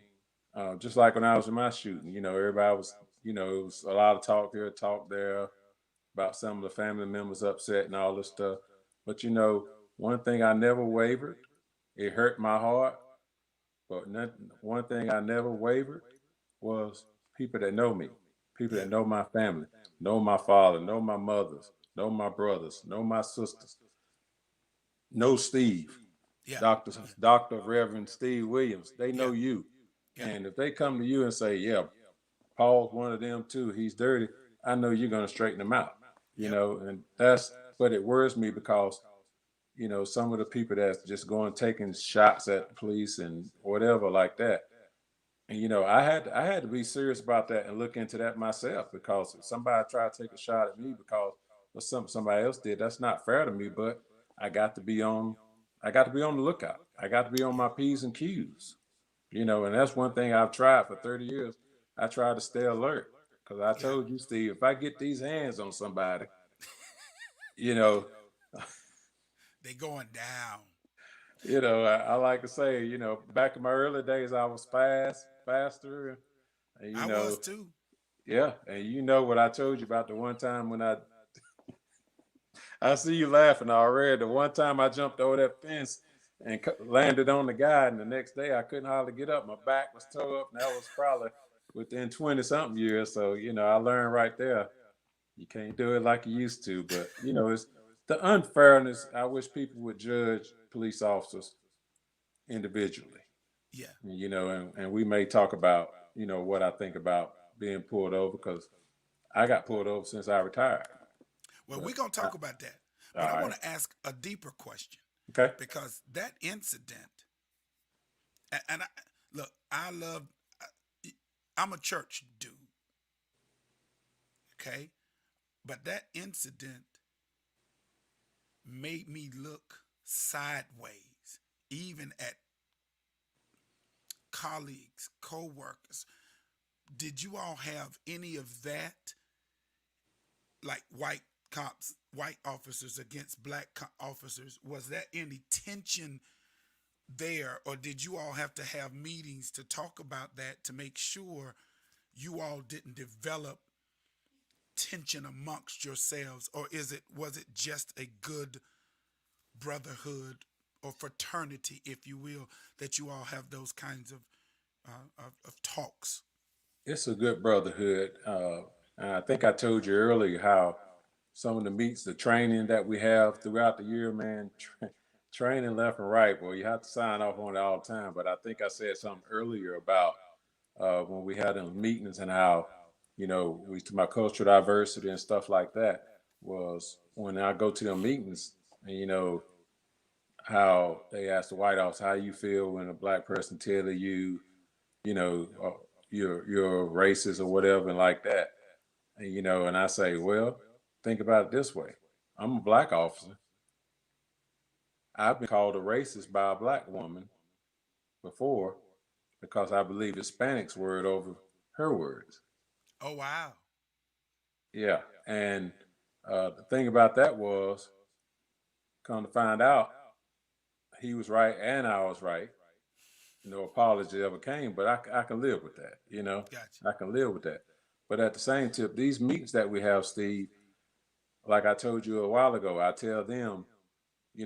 just like when I was in my shooting, everybody was, it was a lot of talk here, talk there about some of the family members upset and all this stuff. But one thing I never wavered, it hurt my heart, but one thing I never wavered was people that know me, people Yeah. that know my family, know my father, know my mothers, know my brothers, know my sisters, know Steve. Yeah. Dr. Reverend Steve Williams, they Yeah. know you. Yeah. And if they come to you and say, yeah, Paul's one of them too, he's dirty, I know you're going to straighten him out, Yep. and but it worries me because, some of the people that's just going taking shots at the police and whatever like that. And, I had to be serious about that and look into that myself because if somebody tried to take a shot at me because of somebody else did, that's not fair to me, but I got to be on I got to be on the lookout. I got to be on Yeah. my P's and Q's, and that's one thing I've tried for 30 years. I try to stay alert because I Yeah. told you, Steve, if I get these hands on somebody, you know, They going down. I like to say, back in my early days, I was faster, and I was too. yeah, and you know what I told you about the one time when I see you laughing already. The one time I jumped over that fence and landed on the guy, and the next day I couldn't hardly get up. My back was tore up, and that was probably within 20 something years. So, I learned right there you can't do it like you used to. But, it's the unfairness. I wish people would judge police officers individually, Yeah. and we may talk about, what I think about being pulled over because I got pulled over since I retired. Well, But, we're going to talk about that. all But I right. want to ask a deeper question. Okay. because that incident, and I, look, I love, I'm a church dude, okay? But that incident made me look sideways, even at colleagues, co workers. Did you all have any of that? Like white cops, white officers against black officers? Was there any tension there, or did you all have to have meetings to talk about that to make sure you all didn't develop tension amongst yourselves, or is it was it just a good brotherhood or fraternity, if you will, that you all have those kinds of talks? It's a good brotherhood. And I think I told you earlier how some of the meets, the training that we have throughout the year, man, training left and right, boy, you have to sign off on it all the time. But I think I said something earlier about when we had in meetings and how, we talk about cultural diversity and stuff like that. Was when I go to them meetings and how they ask the White House, how you feel when a black person tell you, you know, uh, you're racist or whatever and like that. And and I say, well, think about it this way. I'm a black officer. I've been called a racist by a black woman before because I believe Hispanic's word over her words. Oh, wow. Yeah. And the thing about that was, come to find out, he was right and I was right. No apology ever came, but I can live with that. Gotcha. I can live with that. But at the same tip, these meetings that we have, Steve, like I told you a while ago, I tell them,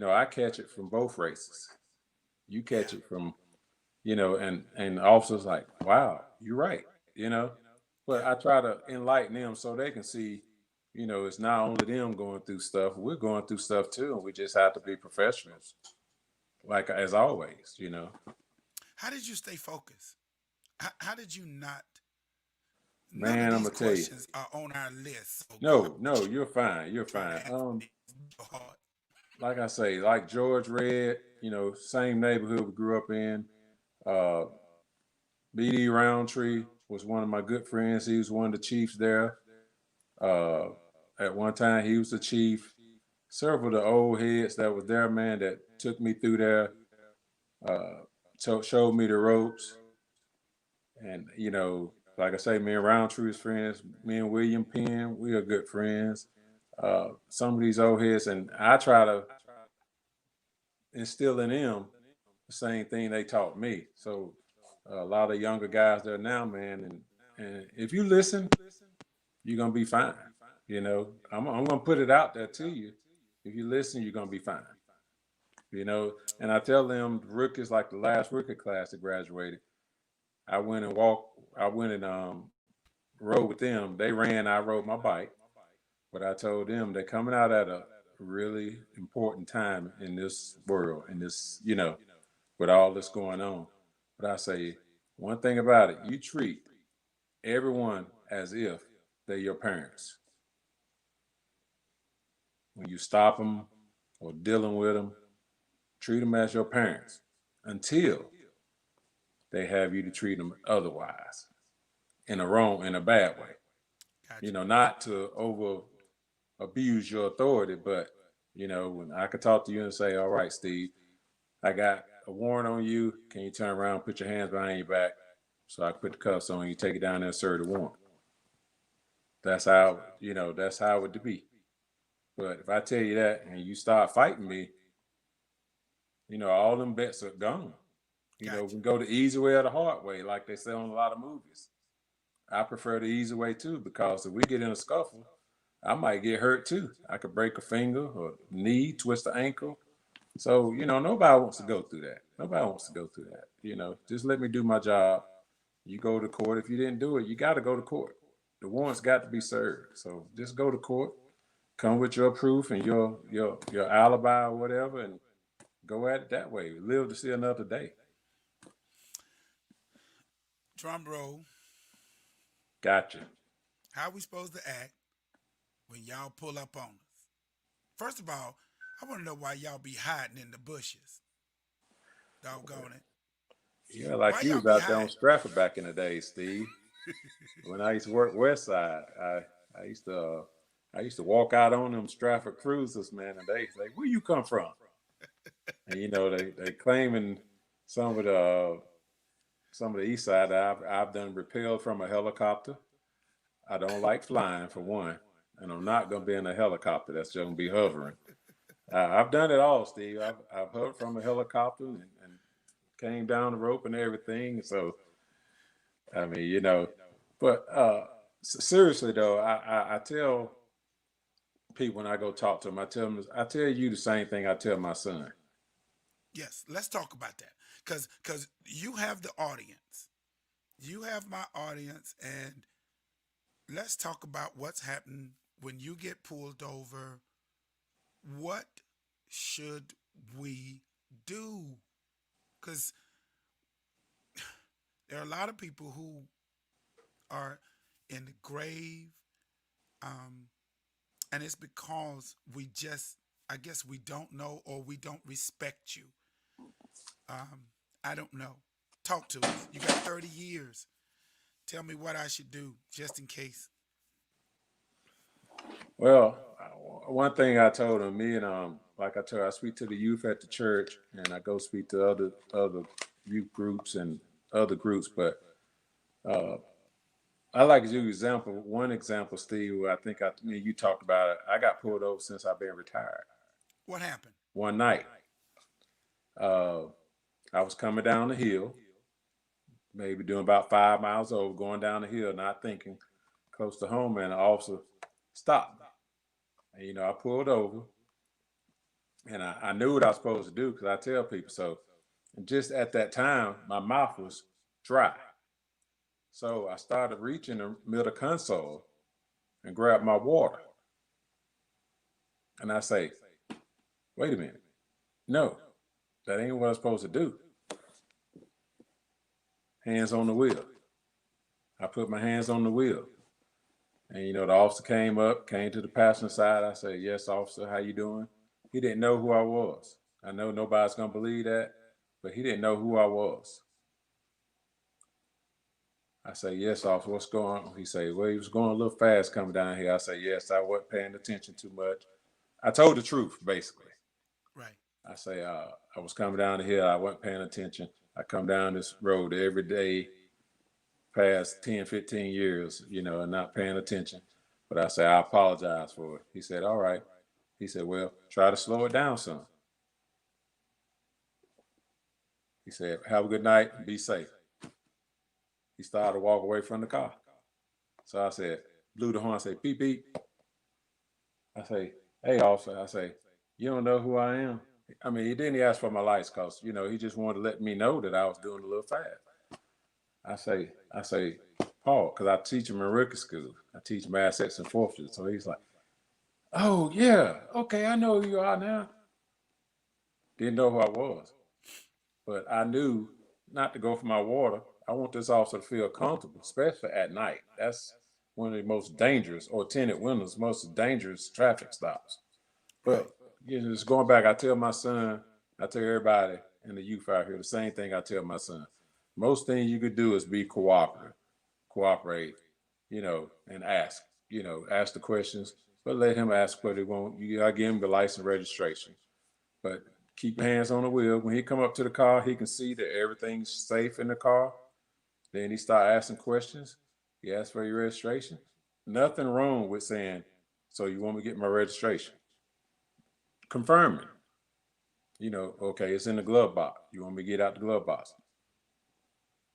I catch it from both races. You Yeah. catch it from, and officers like, wow, you're right, you know. But Yeah. I try to enlighten them so they can see, it's not only them going through stuff, we're going through stuff too, and we just have to be professionals, like as always. How did you stay focused? How did you not? None of Man, I'm these gonna tell you, questions are on our list. So go no, no, you're fine, you're try to fine. answer these hard. Like I say, like George Red, same neighborhood we grew up in. Uh, BD Roundtree was one of my good friends. He was one of the chiefs there. Uh, at one time, he was the chief. Several of the old heads that was there, man, that took me through there, uh, showed me the ropes. And, like I say, me and Roundtree is friends. Me and William Penn, we are good friends. Some of these old heads, and I try to instill in them the same thing they taught me. So a lot of younger guys there now, man, and if you listen, you're gonna be fine. I'm gonna put it out there to you. If you listen, you're gonna be fine. And I tell them rookies, like the last rookie class that graduated, I went and walked. I went and rode with them. They ran, I rode my bike. But I told them they're coming out at a really important time in this world, in this, with all this going on. But I say one thing about it: you treat everyone as if they're your parents. When you stop them or dealing with them, treat them as your parents until they have you to treat them otherwise, in a bad way. Gotcha. Not to over abuse your authority, but when I could talk to you and say, "All right, Steve, I got a warrant on you. Can you turn around, put your hands behind your back, so I can put the cuffs on you, take it down there, and serve the warrant." That's how it would be. But if I tell you that and you start fighting me, all them bets are gone. We Gotcha. can go the easy way or the hard way, like they say on a lot of movies. I prefer the easy way too, because if we get in a scuffle, I might get hurt too. I could break a finger or knee, twist an ankle. So, nobody wants to go through that. Nobody wants to go through that. Just let me do my job. You go to court. If you didn't do it, you got to go to court. The warrants got to be served. So just go to court, come with your proof and your alibi or whatever, and go at it that way. Live to see another day. Drum roll. Gotcha. How we supposed to act when y'all pull up on us? First of all, I want to know why y'all be hiding in the bushes. Doggone it. Yeah, Why like you y'all was be out there on hiding? Stratford back in the day, Steve. When I used to work West Side, I used to I used to walk out on them Stratford cruisers, man, and they say, "Where you come from?" And they claiming some of the some of the East Side that I've done repelled from a helicopter. I don't like flying for one, and I'm not gonna be in a helicopter that's just gonna be hovering. I've done it all, Steve. I've hovered from a helicopter and came down the rope and everything. So I mean, but seriously though, I tell people when I go talk to them, I tell you the same thing I tell my son. Yes, let's talk about that. Cause you have the audience. You have my audience, and let's talk about what's happening when you get pulled over. What should we do? Because there are a lot of people who are in the grave, um, and it's because we just, I guess, we don't know or we don't respect you. Um, I don't know. Talk to us. You got 30 years. Tell me what I should do just in case. Well, one thing I told him, me and like I told you, I speak to the youth at the church, and I go speak to other youth groups and other groups. But uh, I like to give you example. One example, Steve, who I think me and you talked about it. I got pulled over since I've been retired. What happened? One night, uh, I was coming down the hill, maybe doing about 5 miles over, going down the hill, not thinking, close to home, and the officer stopped me. And I pulled over, and I knew what I was supposed to do because I tell people so. And just at that time, my mouth was dry. So I started reaching the middle console and grabbed my water. And I say, wait a minute. No, that ain't what I'm supposed to do. Hands on the wheel. I put my hands on the wheel. And the officer came up, came to the passenger side. I said, yes, officer, how you doing? He didn't know who I was. I know nobody's gonna believe that, but he didn't know who I was. I say, yes, officer, what's going on? He said, well, he was going a little fast coming down here. I say, yes, I wasn't paying attention too much. I told the truth, basically. Right. I say, I was coming down the hill. I wasn't paying attention. I come down this road every day, past 10, 15 years, and not paying attention. But I say, I apologize for it. He said, all right. He said, well, try to slow it down some. He said, have a good night and be safe. He started to walk away from the car. So I said, blew the horn, I said, beep, beep. I say, hey, officer, I say, you don't know who I am? I mean, he didn't ask for my lights because, he just wanted to let me know that I was doing a little fast. I say, Paul, because I teach him in Ricky School. I teach him assets and forfeitures. So he's like, oh, yeah, okay, I know who you are now. Didn't know who I was. But I knew not to go for my water. I want this officer to feel comfortable, especially at night. That's one of the most dangerous, or tinted windows, most dangerous traffic stops. But Right. just going back, I tell my son, I tell everybody in the youth out here the same thing I tell my son. Most things you could do is be cooperative, cooperate, and ask, ask the questions, but let him ask what he want. You gotta give him the license registration, but keep your hands on the wheel. When he come up to the car, he can see that everything's safe in the car. Then he start asking questions. He asks for your registration. Nothing wrong with saying, so you want me to get my registration? Confirming. Okay, it's in the glove box. You want me to get out the glove box?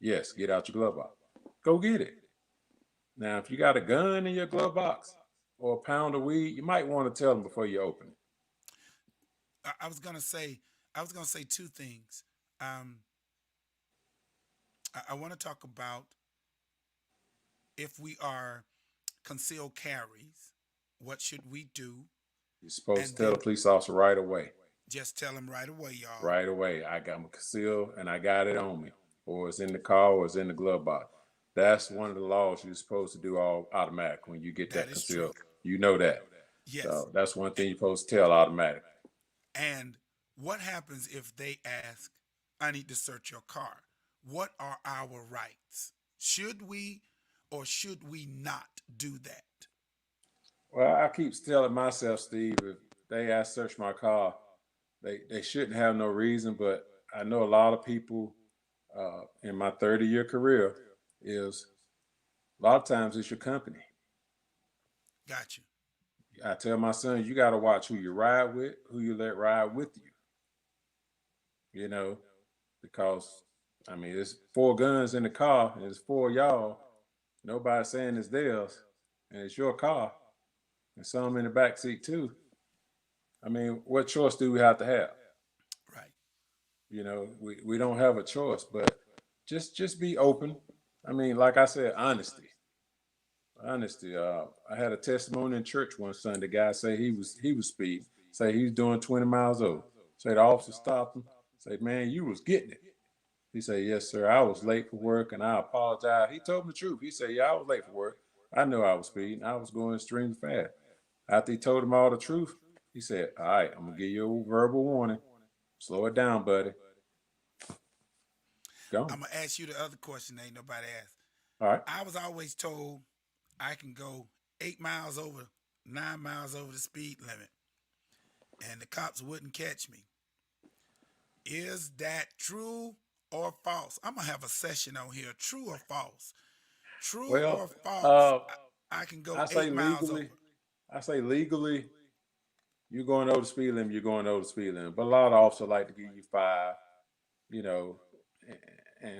Yes, get out your glove box. Go get it. Now, if you got a gun in your glove box or a pound of weed, you might want to tell them before you open it. I was gonna say, two things. Um, I want to talk about if we are concealed carries, what should we do? You're supposed And to tell the then police officer right away. just tell them right away, y'all. Right away. I got my concealed and I got it on me. Or it's in the car or it's in the glove box. That's one of the laws you're supposed to do all automatic when you get That that is true. concealed. You know that. Yes. So that's one A- thing you're supposed to tell automatic. And what happens if they ask, I need to search your car? What are our rights? Should we or should we not do that? Well, I keep telling myself, Steve, if they ask search my car, they shouldn't have no reason. But I know a lot of people in my 30-year career is a lot of times it's your company. Got you. I tell my son, you got to watch who you ride with, who you let ride with you. You know, because I mean, there's four guns in the car, and it's four of y'all. Nobody's saying it's theirs, and it's your car, and some in the back seat too. I mean, what choice do we have to have? Right. We don't have a choice, but just be open. I mean, like I said, honesty. Honesty. I had a testimony in church one Sunday. The guy say he was speeding. Say he was doing 20 miles over. Say the officer stopped him. Say, man, you was getting it. He said, yes, sir. I was late for work and I apologize. He told me the truth. He said, yeah, I was late for work. I knew I was speeding. I was going extremely fast. After he told him all the truth, he said, all right, I'm gonna give you a verbal warning. Slow it down, buddy. Go. I'm gonna ask you the other question that ain't nobody asked. All right. I was always told I can go 8 miles over, 9 miles over the speed limit, and the cops wouldn't catch me. Is that true or false? I'm gonna have a session on here. True or false? True Well, or false? uh, I can go I say 8 miles legally, over. I say legally, you're going over the speed limit, you're going over the speed limit. But a lot of officers like to give you five, you know,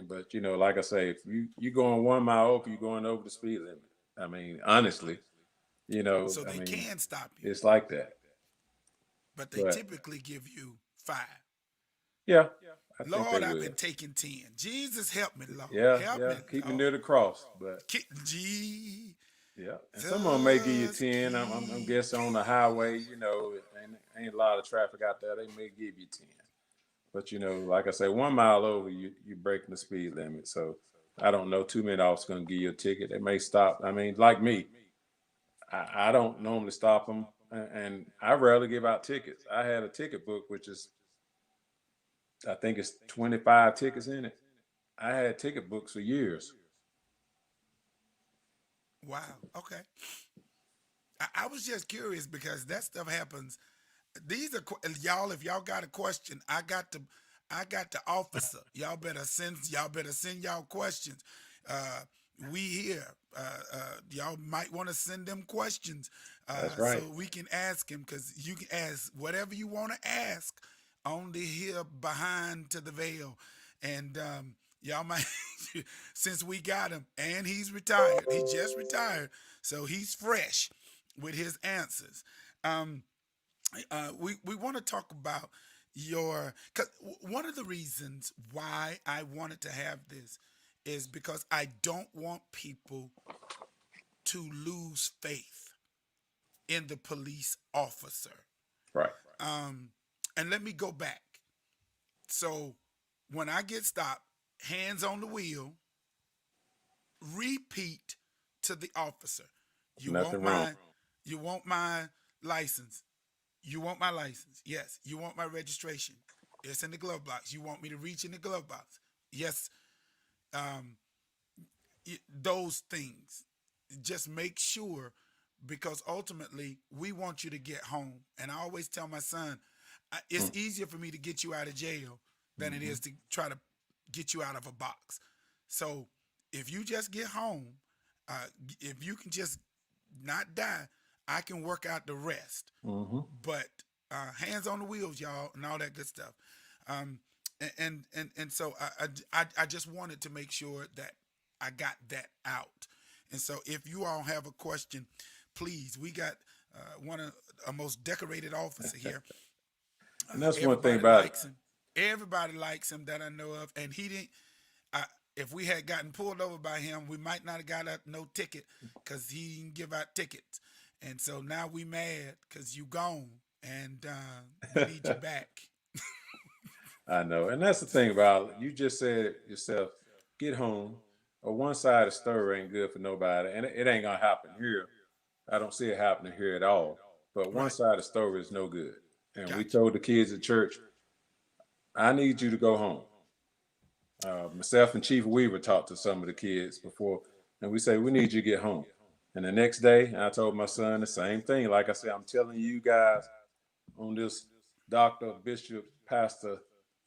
but like I say, if you going 1 mile over, you're going over the speed limit. I mean, honestly, So I they mean, can stop you, it's like that. but they But typically give you 5. yeah, I think Lord, they I've will. been taking 10. Jesus, help me, Lord. Yeah, Help yeah, me, keep me Lord. near the cross. But Jesus, yeah, and some of them may give you 10. I'm keep guessing on the highway, ain't a lot of traffic out there. They may give you 10. But like I say, 1 mile over, you breaking the speed limit. So I don't know too many officers gonna give you a ticket. They may stop. I mean, like me, I don't normally stop them, and I rarely give out tickets. I had a ticket book, which is I think it's 25 tickets in it. I had ticket books for years. Wow. Okay. I was just curious because that stuff happens. These are y'all. If y'all got a question, I got the officer. Y'all better send y'all questions. Uh, we here. Y'all might want to send them questions That's so right. we can ask him because you can ask whatever you want to ask on the here behind to the veil, and y'all might since we got him and he's retired. He just retired, so he's fresh with his answers. Um, we want to talk about your because one of the reasons why I wanted to have this is because I don't want people to lose faith in the police officer. Right. Um, and let me go back. So when I get stopped, hands on the wheel, repeat to the officer. You want Nothing wrong. my you want my license. You want my license. Yes. You want my registration. It's in the glove box. You want me to reach in the glove box. Yes. Um, those things. Just make sure because ultimately we want you to get home. And I always tell my son, it's easier for me to get you out of jail than it Mm-hmm. is to try to get you out of a box. So if you just get home, if you can just not die, I can work out the rest. Mm-hmm. But hands on the wheels, y'all, and all that good stuff. Um, and so I just wanted to make sure that I got that out. And so if you all have a question, please, we got one of a most decorated officer here. And that's one thing Everybody about it. likes him. Everybody likes him that I know of, and he didn't. I, if we had gotten pulled over by him, we might not have got no ticket because he didn't give out tickets. And so now we mad because you gone, and we need you back. I know. And that's the thing about it. You just said it yourself, get home. A one-sided story ain't good for nobody. And it ain't gonna happen here. I don't see it happening here at all. But Right. one-sided story is no good. And we Gotcha. told the kids at church, I need you to go home. Myself and Chief Weaver talked to some of the kids before, and we say, we need you to get home. And the next day, I told my son the same thing. Like I said, I'm telling you guys on this Dr. Bishop Pastor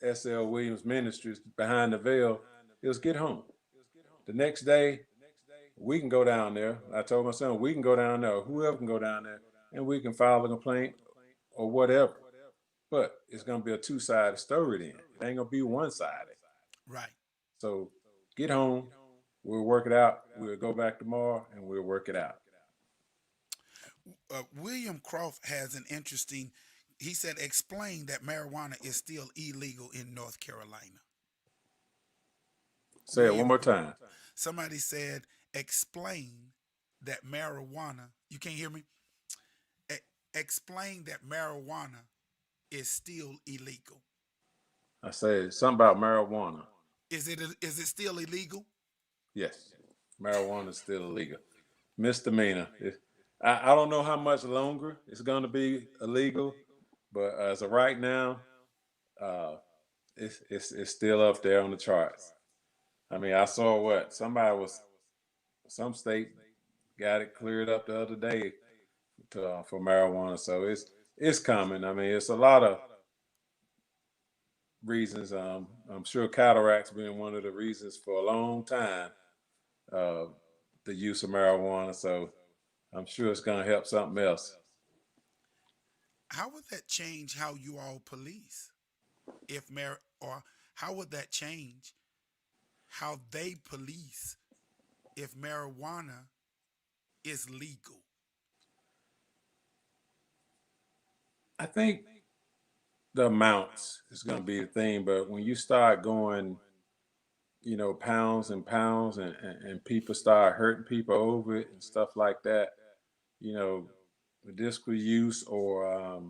S.L. Williams Ministries behind the veil is get home. The next day, we can go down there. I told my son, we can go down there, or whoever can go down there, and we can file a complaint or whatever. But it's going to be a two-sided story then. It ain't going to be one-sided. Right. So get home. We'll work it out. We'll go back tomorrow and we'll work it out. William Croft has an interesting. He said, "Explain that marijuana is still illegal in North Carolina." Say it one William, more time. somebody said, "Explain that marijuana." You can't hear me. E- Explain that marijuana is still illegal. I said something about marijuana. Is it still illegal? Yes, marijuana is still illegal. Misdemeanor. I don't know how much longer it's going to be illegal, but as of right now, uh, it's still up there on the charts. I mean, I saw what somebody was some state got it cleared up the other day for marijuana, so it's coming. I mean, it's a lot of reasons. I'm sure cataracts being one of the reasons for a long time. Uh, the use of marijuana, so I'm sure it's going to help something else. How would that change how you all police? If or how would that change how they police if marijuana is legal? I think the amounts is going to be the thing, but when you start going, pounds and pounds, and people start hurting people over it and stuff like that, you know, medicinal use or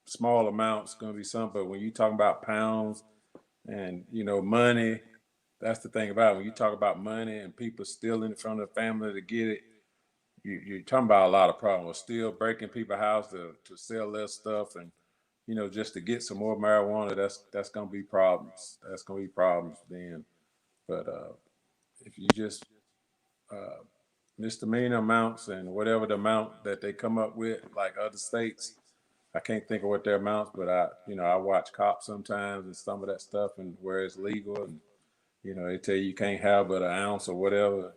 small amounts going to be something. But when you talk about pounds and money, that's the thing about it. When you talk about money and people stealing it from the family to get it, you're talking about a lot of problems. Still breaking people's house to sell their stuff, and just to get some more marijuana. That's gonna be problems. That's gonna be problems then. But if you just uh, misdemeanor amounts and whatever the amount that they come up with, like other states, I can't think of what their amounts, but I watch cops sometimes and some of that stuff, and where it's legal, and they tell you can't have but an ounce or whatever.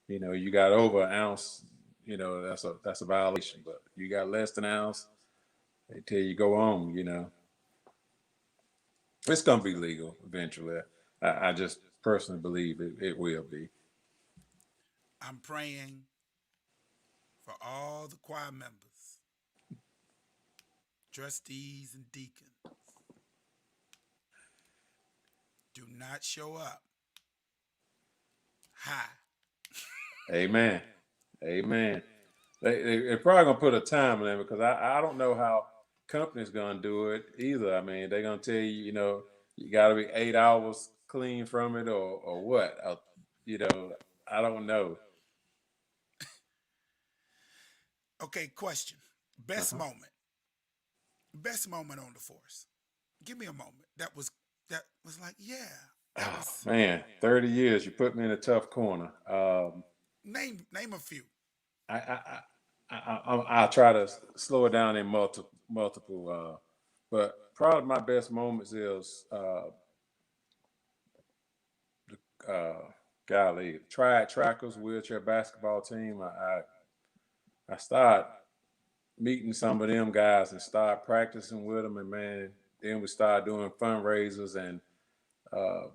You got over an ounce, that's a violation. But you got less than an ounce, they tell you go on. It's gonna be legal eventually. I just personally believe it will be. I'm praying for all the choir members, trustees, and deacons. Do not show up high. Amen. Amen. They're probably gonna put a time limit because I don't know how companies gonna do it either. I mean, they're gonna tell you, you got to be 8 hours clean from it or what. You know, I don't know. Okay, question. Best Uh-huh. moment. Best moment on the force. Give me a moment. That was like, yeah, that Oh was man, 30 years. You put me in a tough corner. name a few. I'll try to slow it down in multiple. But probably my best moments is uh, golly, triad trackers, wheelchair basketball team. I started meeting some of them guys and started practicing with them, and man, then we started doing fundraisers and uh,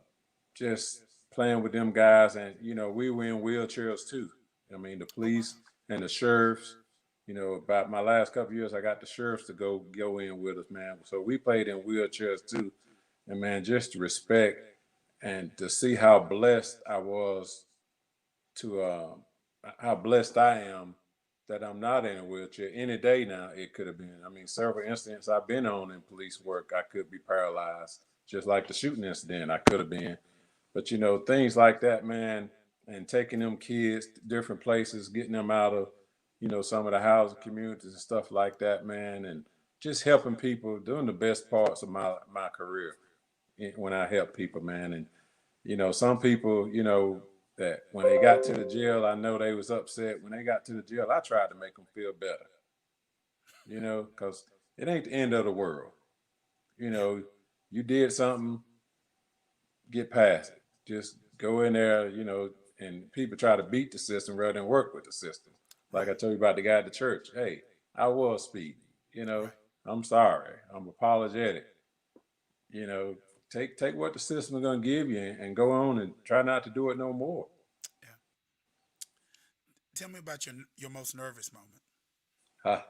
just playing with them guys. And we were in wheelchairs too. I mean, the Oh wow. police and the sheriffs. About my last couple of years, I got the sheriffs to go in with us, man. So we played in wheelchairs too, and man, just to respect and to see how blessed I was to how blessed I am that I'm not in a wheelchair. Any day now, it could have been. I mean, several incidents I've been on in police work, I could be paralyzed, just like the shooting incident I could have been. But things like that, man, and taking them kids to different places, getting them out of, some of the housing communities and stuff like that, man, and just helping people, doing the best parts of my career when I help people, man. And some people, that when they got to the jail, I know they was upset. When they got to the jail, I tried to make them feel better, because it ain't the end of the world. You Yeah, know, you did something, get past it. Just go in there, and people try to beat the system rather than work with the system. Like I right, told you about the guy at the church. Hey, I was speeding, you know. right. I'm sorry. I'm apologetic. You know, take what the system is gonna give you and go on and try not to do it no more. Yeah. Tell me about your most nervous moment. Ha,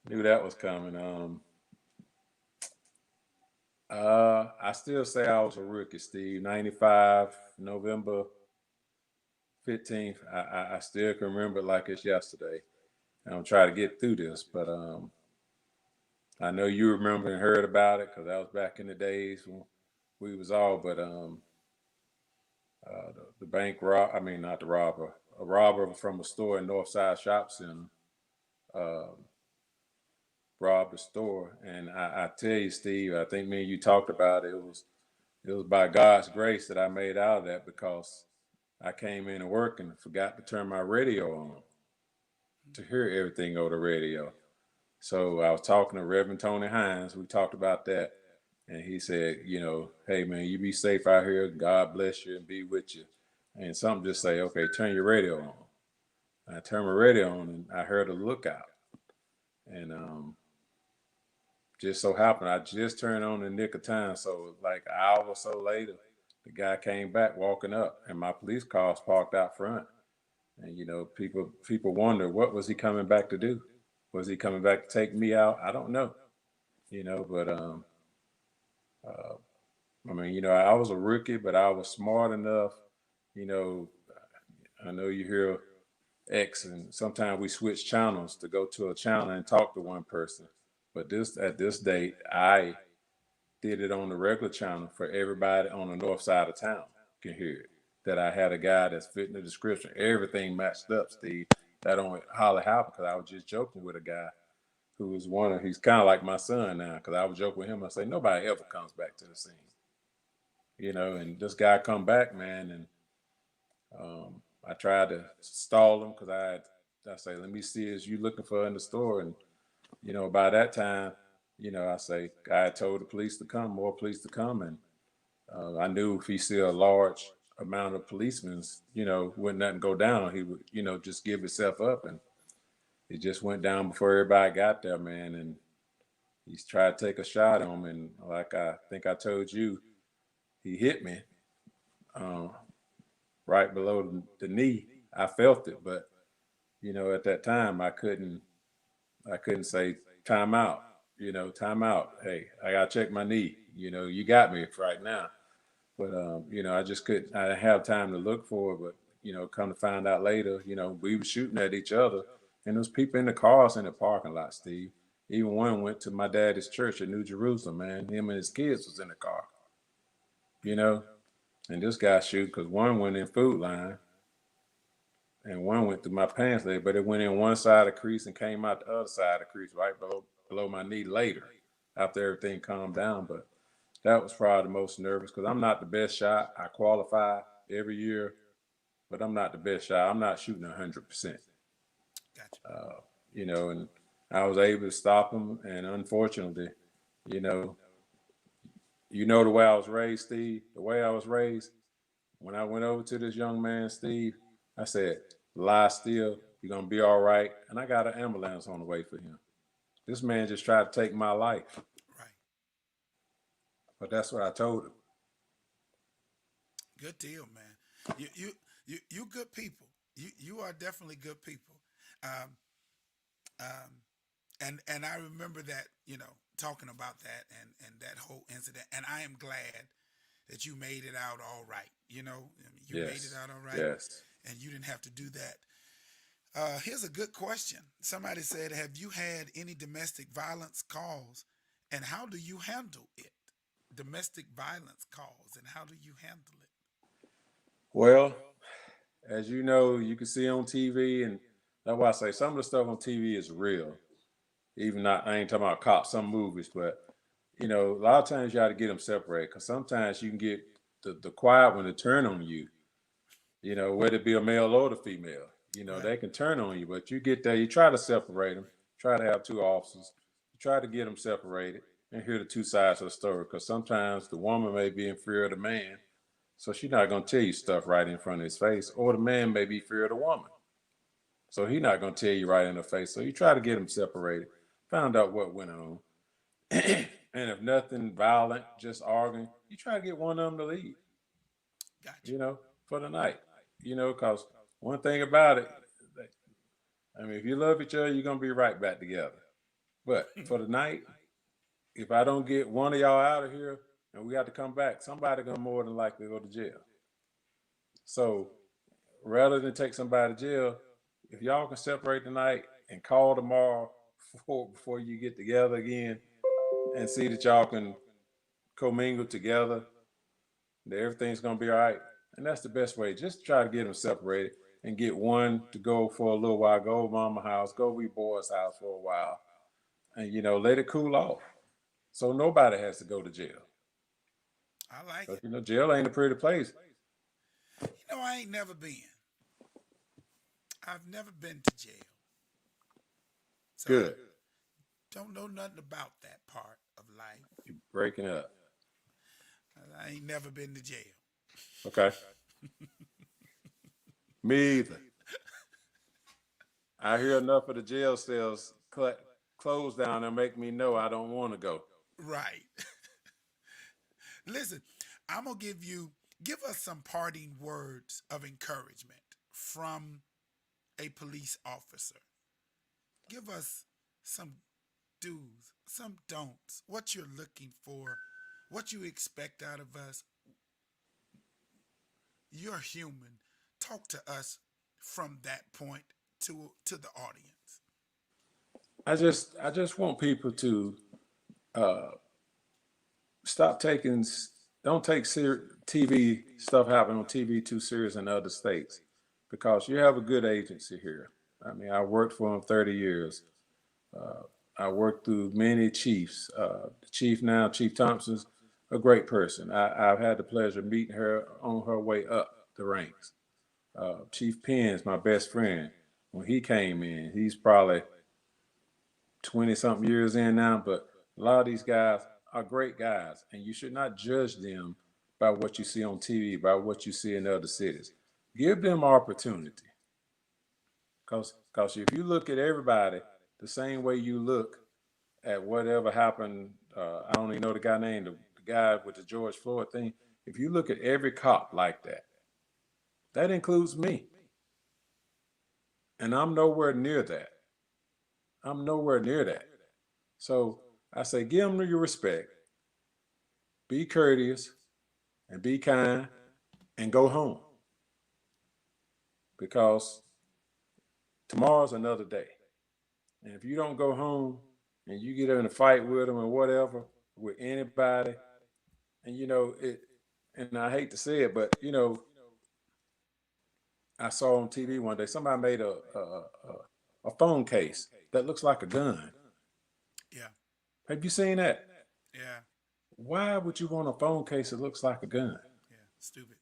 knew that was coming. I still say I was a rookie, Steve. 95, November 15th. I still can remember it like it's yesterday. I'm trying to get through this, but I know you remember and heard about it because that was back in the days when we was all. But the bank rob, I mean not the robber, a robber from a store in Northside Shop Center uh, robbed the store, and I tell you, Steve, I think me and you talked about it. It was by God's grace that I made out of that because I came in and work and forgot to turn my radio on to hear everything over the radio. So I was talking to Reverend Tony Hines. We talked about that. And he said, hey, man, you be safe out here. God bless you and be with you. And something just say, okay, turn your radio on. And I turned my radio on and I heard a lookout. And just so happened, I just turned on the nick of time. So, like an hour or so later, the guy came back walking up and my police car was parked out front. And, people wonder, what was he coming back to do? Was he coming back to take me out? I don't know, but uh, I mean, I was a rookie, but I was smart enough. You know, I know you hear X, and sometimes we switch channels to go to a channel and talk to one person. But at this date, I did it on the regular channel for everybody on the north side of town can hear it. That I had a guy that's fitting the description. Everything matched up, Steve. That don't hardly happen because I was just joking with a guy who was he's kind of like my son now because I was joking with him. I say, nobody ever comes back to the scene. And this guy come back, man, and I tried to stall him because I say, let me see is you looking for in the store, and by that time, I say I told the police to come, more police to come, and I knew if he see a large amount of policemen, wouldn't nothing go down, he would, just give himself up, and it just went down before everybody got there, man, and he's tried to take a shot on him, and like I think I told you, he hit me. Um, right below the knee. I felt it, but at that time I couldn't say time out. Time out. Hey, I gotta check my knee. You got me right now. But I just couldn't. I didn't have time to look for it. But come to find out later, we were shooting at each other, and there's people in the cars in the parking lot. Steve, even one went to my daddy's church in New Jerusalem. Man, him and his kids was in the car. You know, and this guy shoot because one went in food line and one went through my pants leg, but it went in one side of the crease and came out the other side of the crease, right below my knee later, after everything calmed down. But that was probably the most nervous because I'm not the best shot. I qualify every year, but I'm not the best shot. I'm not shooting 100%. Gotcha. And I was able to stop him, and unfortunately, you know, the way I was raised, Steve. The way I was raised, when I went over to this young man, Steve, I said, lie still, you're going to be all right. And I got an ambulance on the way for him. This man just tried to take my life. Right. But that's what I told him. Good deal, man. You good people. You are definitely good people. Um, um, and I remember that, talking about that and that whole incident. And I am glad that you made it out all right. I mean, you made it Yes. out all right, Yes. and you didn't have to do that. Here's a good question. Somebody said, "Have you had any domestic violence calls, and how do you handle it?" Domestic violence calls, and how do you handle it? Well, as you know, you can see on TV, and that's why I say some of the stuff on TV is real. Even not, I ain't talking about cops, some movies, but a lot of times you got to get them separated because sometimes you can get the quiet one to turn on you. Whether it be a male or the female, Right. they can turn on you, but you get there, you try to separate them, try to have two officers, you try to get them separated and hear the two sides of the story because sometimes the woman may be in fear of the man, so she's not going to tell you stuff right in front of his face, or the man may be fear of the woman. So he's not going to tell you right in the face. So you try to get them separated, found out what went on. And if nothing violent, just arguing, you try to get one of them to leave, Gotcha. you know, for the night. Because one thing about it, I mean, if you love each other, you're going to be right back together. But for the night, if I don't get one of y'all out of here and we have to come back, somebody going to more than likely go to jail. So rather than take somebody to jail, if y'all can separate tonight and call tomorrow before you get together again and see that y'all can commingle together, that everything's gonna be all right. And that's the best way. Just try to get them separated and get one to go for a little while, go to mama's house, go to boy's house for a while, and let it cool off. So nobody has to go to jail. I like Because it. jail ain't a pretty place. I ain't never been. I've never been to jail. So I Good. don't know nothing about that part of life. You're breaking up. I ain't never been to jail. Okay. Me either. I hear enough of the jail cells close down and make me know I don't want to go. Right. Listen, I'm gonna give us some parting words of encouragement from a police officer. Give us some do's, some don'ts, what you're looking for, what you expect out of us. You're human. Talk to us from that point to the audience. I just want people to uh, stop taking don't take TV stuff happening on TV too serious in other states because you have a good agency here. I mean, I worked for them 30 years. Uh, I worked through many chiefs. The chief now, Chief Thompson's a great person. I've had the pleasure of meeting her on her way up the ranks. Chief Penn's my best friend. When he came in, he's probably 20 something years in now, but a lot of these guys are great guys, and you should not judge them by what you see on TV, by what you see in other cities. Give them opportunity. Because if you look at everybody the same way you look at whatever happened, I don't even know the guy name, the guy with the George Floyd thing. If you look at every cop like that, that includes me. And I'm nowhere near that. I'm nowhere near that. So I say, give them your respect, be courteous, and be kind, and go home because tomorrow's another day. And if you don't go home and you get in a fight with them or whatever, with anybody, and it, and I hate to say it, but I saw on TV one day somebody made a phone case that looks like a gun. Yeah, Have you seen that? yeah, Why would you want a phone case that looks like a gun? yeah. Stupid.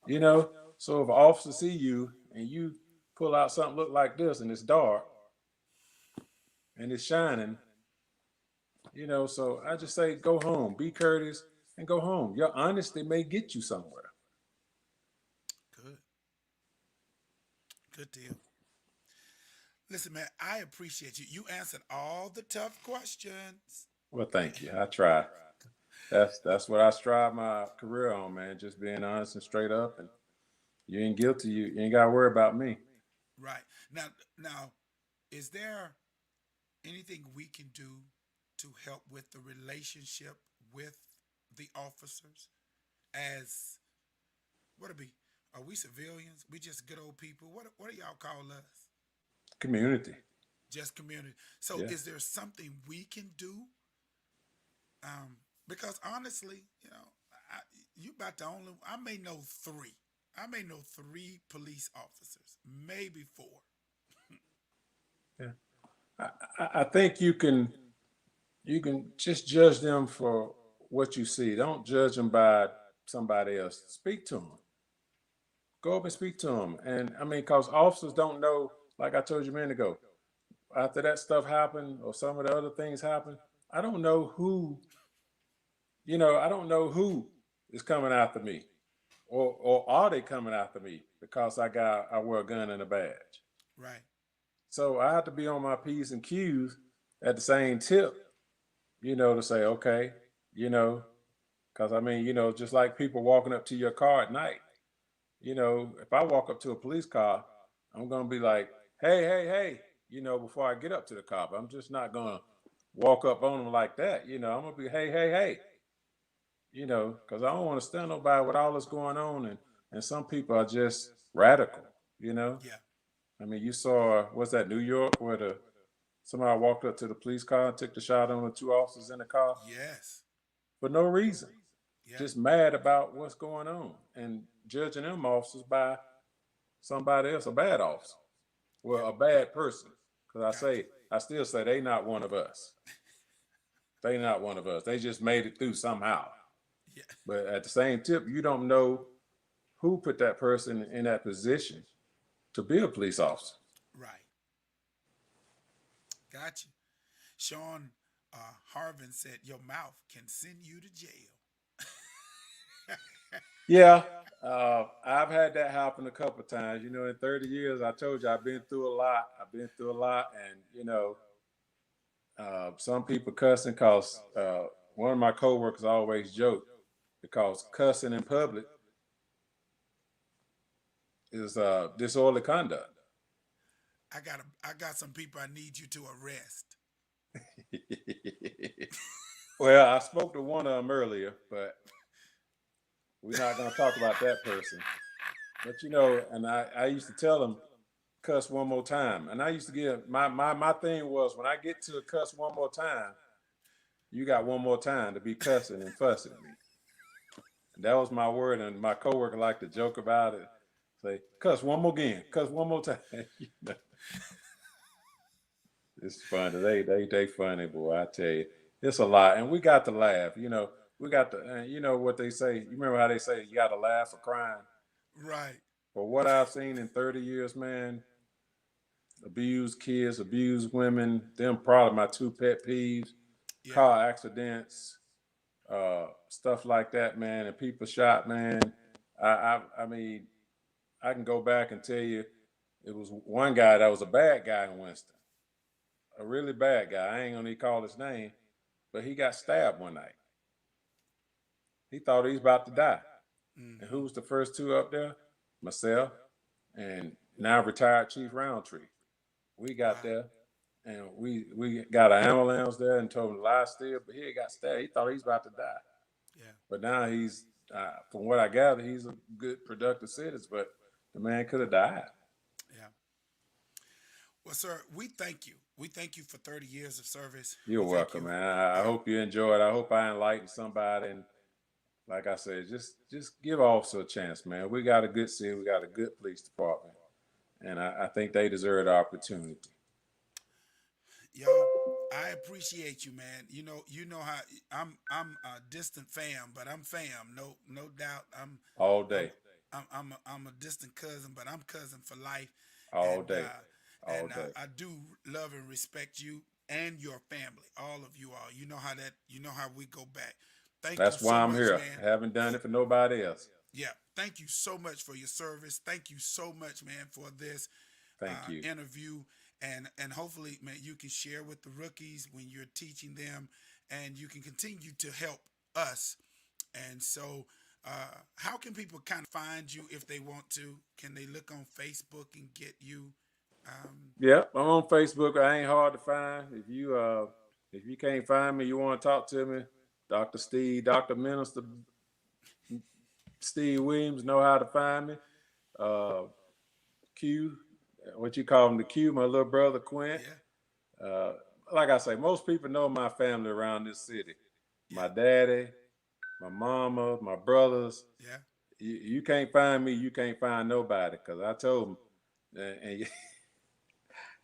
You know, so if an officer see you and you pull out something look like this and it's dark and it's shining, so I just say go home, be courteous, and go home. Your honesty may get you somewhere. Good. Good deal. Listen, man, I appreciate you. You answered all the tough questions. Well, thank you. I try. That's what I strive my career on, man. Just being honest and straight up, and you ain't guilty. You ain't got to worry about me. Right. Now, is there anything we can do to help with the relationship with the officers? As what are we civilians? We just good old people. What do y'all call us? Community. Just community. So Yeah. is there something we can do? Um, because honestly, I, you about the only. I may know three. I may know three police officers, maybe four. Yeah. I think you can just judge them for what you see. Don't judge them by somebody else. Speak to them. Go up and speak to them. And I mean, because officers don't know, like I told you a minute ago, after that stuff happened or some of the other things happened, I don't know who, I don't know who is coming after me, or are they coming after me because I wear a gun and a badge. Right. So I have to be on my P's and Q's at the same tip, to say, okay, you know, because I mean, just like people walking up to your car at night, if I walk up to a police car, I'm gonna be like, hey, hey, hey, before I get up to the car. But I'm just not gonna walk up on them like that. I'm gonna be, hey, hey, hey, because I don't want to stand nobody with all this going on, and some people are just radical. You know, Yeah. I mean, you saw what's that New York where the somebody walked up to the police car and took the shot on the two officers in the car Yes. for no reason, Yeah. just mad about what's going on and judging them officers by somebody else, a bad officer, Yeah. well, a bad person. Because Gotcha. I still say they not one of us. They not one of us. They just made it through somehow. Yeah. But at the same tip, you don't know who put that person in that position to be a police officer. Right. Gotcha. Sean Harvin said your mouth can send you to jail. Yeah, I've had that happen a couple of times. In 30 years, I told you I've been through a lot. I've been through a lot, and some people cussing because one of my coworkers always joked because cussing in public is disorderly conduct. I got some people I need you to arrest. Well, I spoke to one of them earlier, but we're not going to talk about that person. But and I used to tell them cuss one more time, and I used to give my thing was when I get to a cuss one more time, you got one more time to be cussing and fussing at me. And that was my word, and my coworker liked to joke about it. Say, cuss one more again, cuss one more time. It's funny. They funny, boy. I tell you, it's a lot, and we got to laugh. We got to. What they say. You remember how they say you got to laugh for crying. Right. For what I've seen in 30 years, man, abused kids, abused women. Them probably my two pet peeves. Yeah. Car accidents, stuff like that, man, and people shot, man. I mean, I can go back and tell you, it was one guy that was a bad guy in Winston, a really bad guy. I ain't gonna even call his name, but he got stabbed one night. He thought he was about to die. And who Hmm. was the first two up there? Myself and now retired Chief Roundtree. We got Wow. there and we got an ambulance there and told him to lie still, but he got stabbed. He thought he was about to die. Yeah. But now he's, from what I gather, he's a good, productive citizen. But the man could have died. Yeah. Well, sir, we thank you. We thank you for 30 years of service. You're We thank welcome, you. man. I Uh, hope you enjoyed. I hope I enlightened somebody. And like I said, just give officer a chance, man. We got a good city. We got a good police department, and I think they deserve the opportunity Yo, I appreciate you, man. You know how I'm a distant fam, but I'm fam. No doubt. all I'm day, I'm a distant cousin, but I'm cousin for life. all And day, all day. I do love and respect you and your family, all of you all. You know how that. You know how we go back. Thank you That's why so I'm much, here. man. I haven't done it for nobody else. Yeah, thank you so much for your service. Thank you so much, man, for this Thank you. interview. And hopefully, man, you can share with the rookies when you're teaching them, and you can continue to help us. And so, how can people kind of find you if they want to? Can they look on Facebook and get you? Um, Yep, I'm on Facebook. I ain't hard to find. If you can't find me, you want to talk to me, Dr. Steve, Dr. Minister Steve Williams know how to find me. Uh, Q, what you call him, the Q, my little brother Quint. yeah, Uh, like I say, most people know my family around this city. yeah, My daddy, my mama, my brothers. yeah. You can't find me. You can't find nobody. Cause I told them, and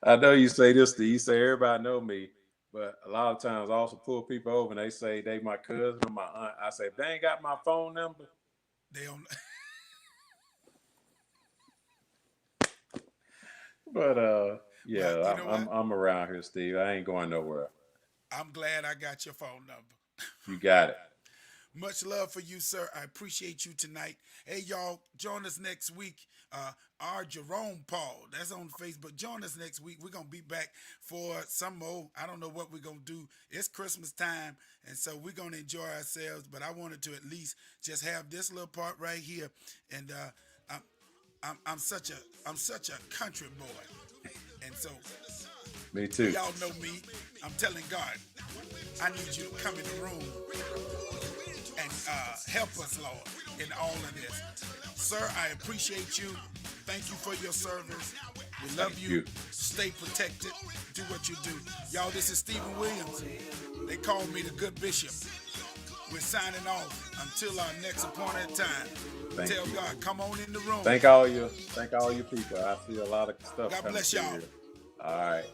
I know you say this, Steve. You say everybody know me, but a lot of times I also pull people over and they say they my cousin or my aunt. I say, if they ain't got my phone number, They don't. but Well, you yeah, know I'm what? I'm around here, Steve. I ain't going nowhere. I'm glad I got your phone number. You got it. Much love for you, sir. I appreciate you tonight. Hey, y'all, join us next week. Our Jerome Paul, that's on Facebook. Join us next week. We're going to be back for some more. I don't know what we're going to do. It's Christmas time, and so we're going to enjoy ourselves. But I wanted to at least just have this little part right here. And I'm, I'm such a country boy. And so Me too. y'all know me. I'm telling God, I need you to come in the room and help us, Lord, in all of this. Sir, I appreciate you. Thank you for your service. We love Thank you. you. Stay protected. Do what you do. Y'all, this is Stephen Williams. They call me the good bishop. We're signing off until our next appointed time. Thank Tell you. God, come on in the room. Thank all you people. I see a lot of stuff God coming bless through y'all. here. All right.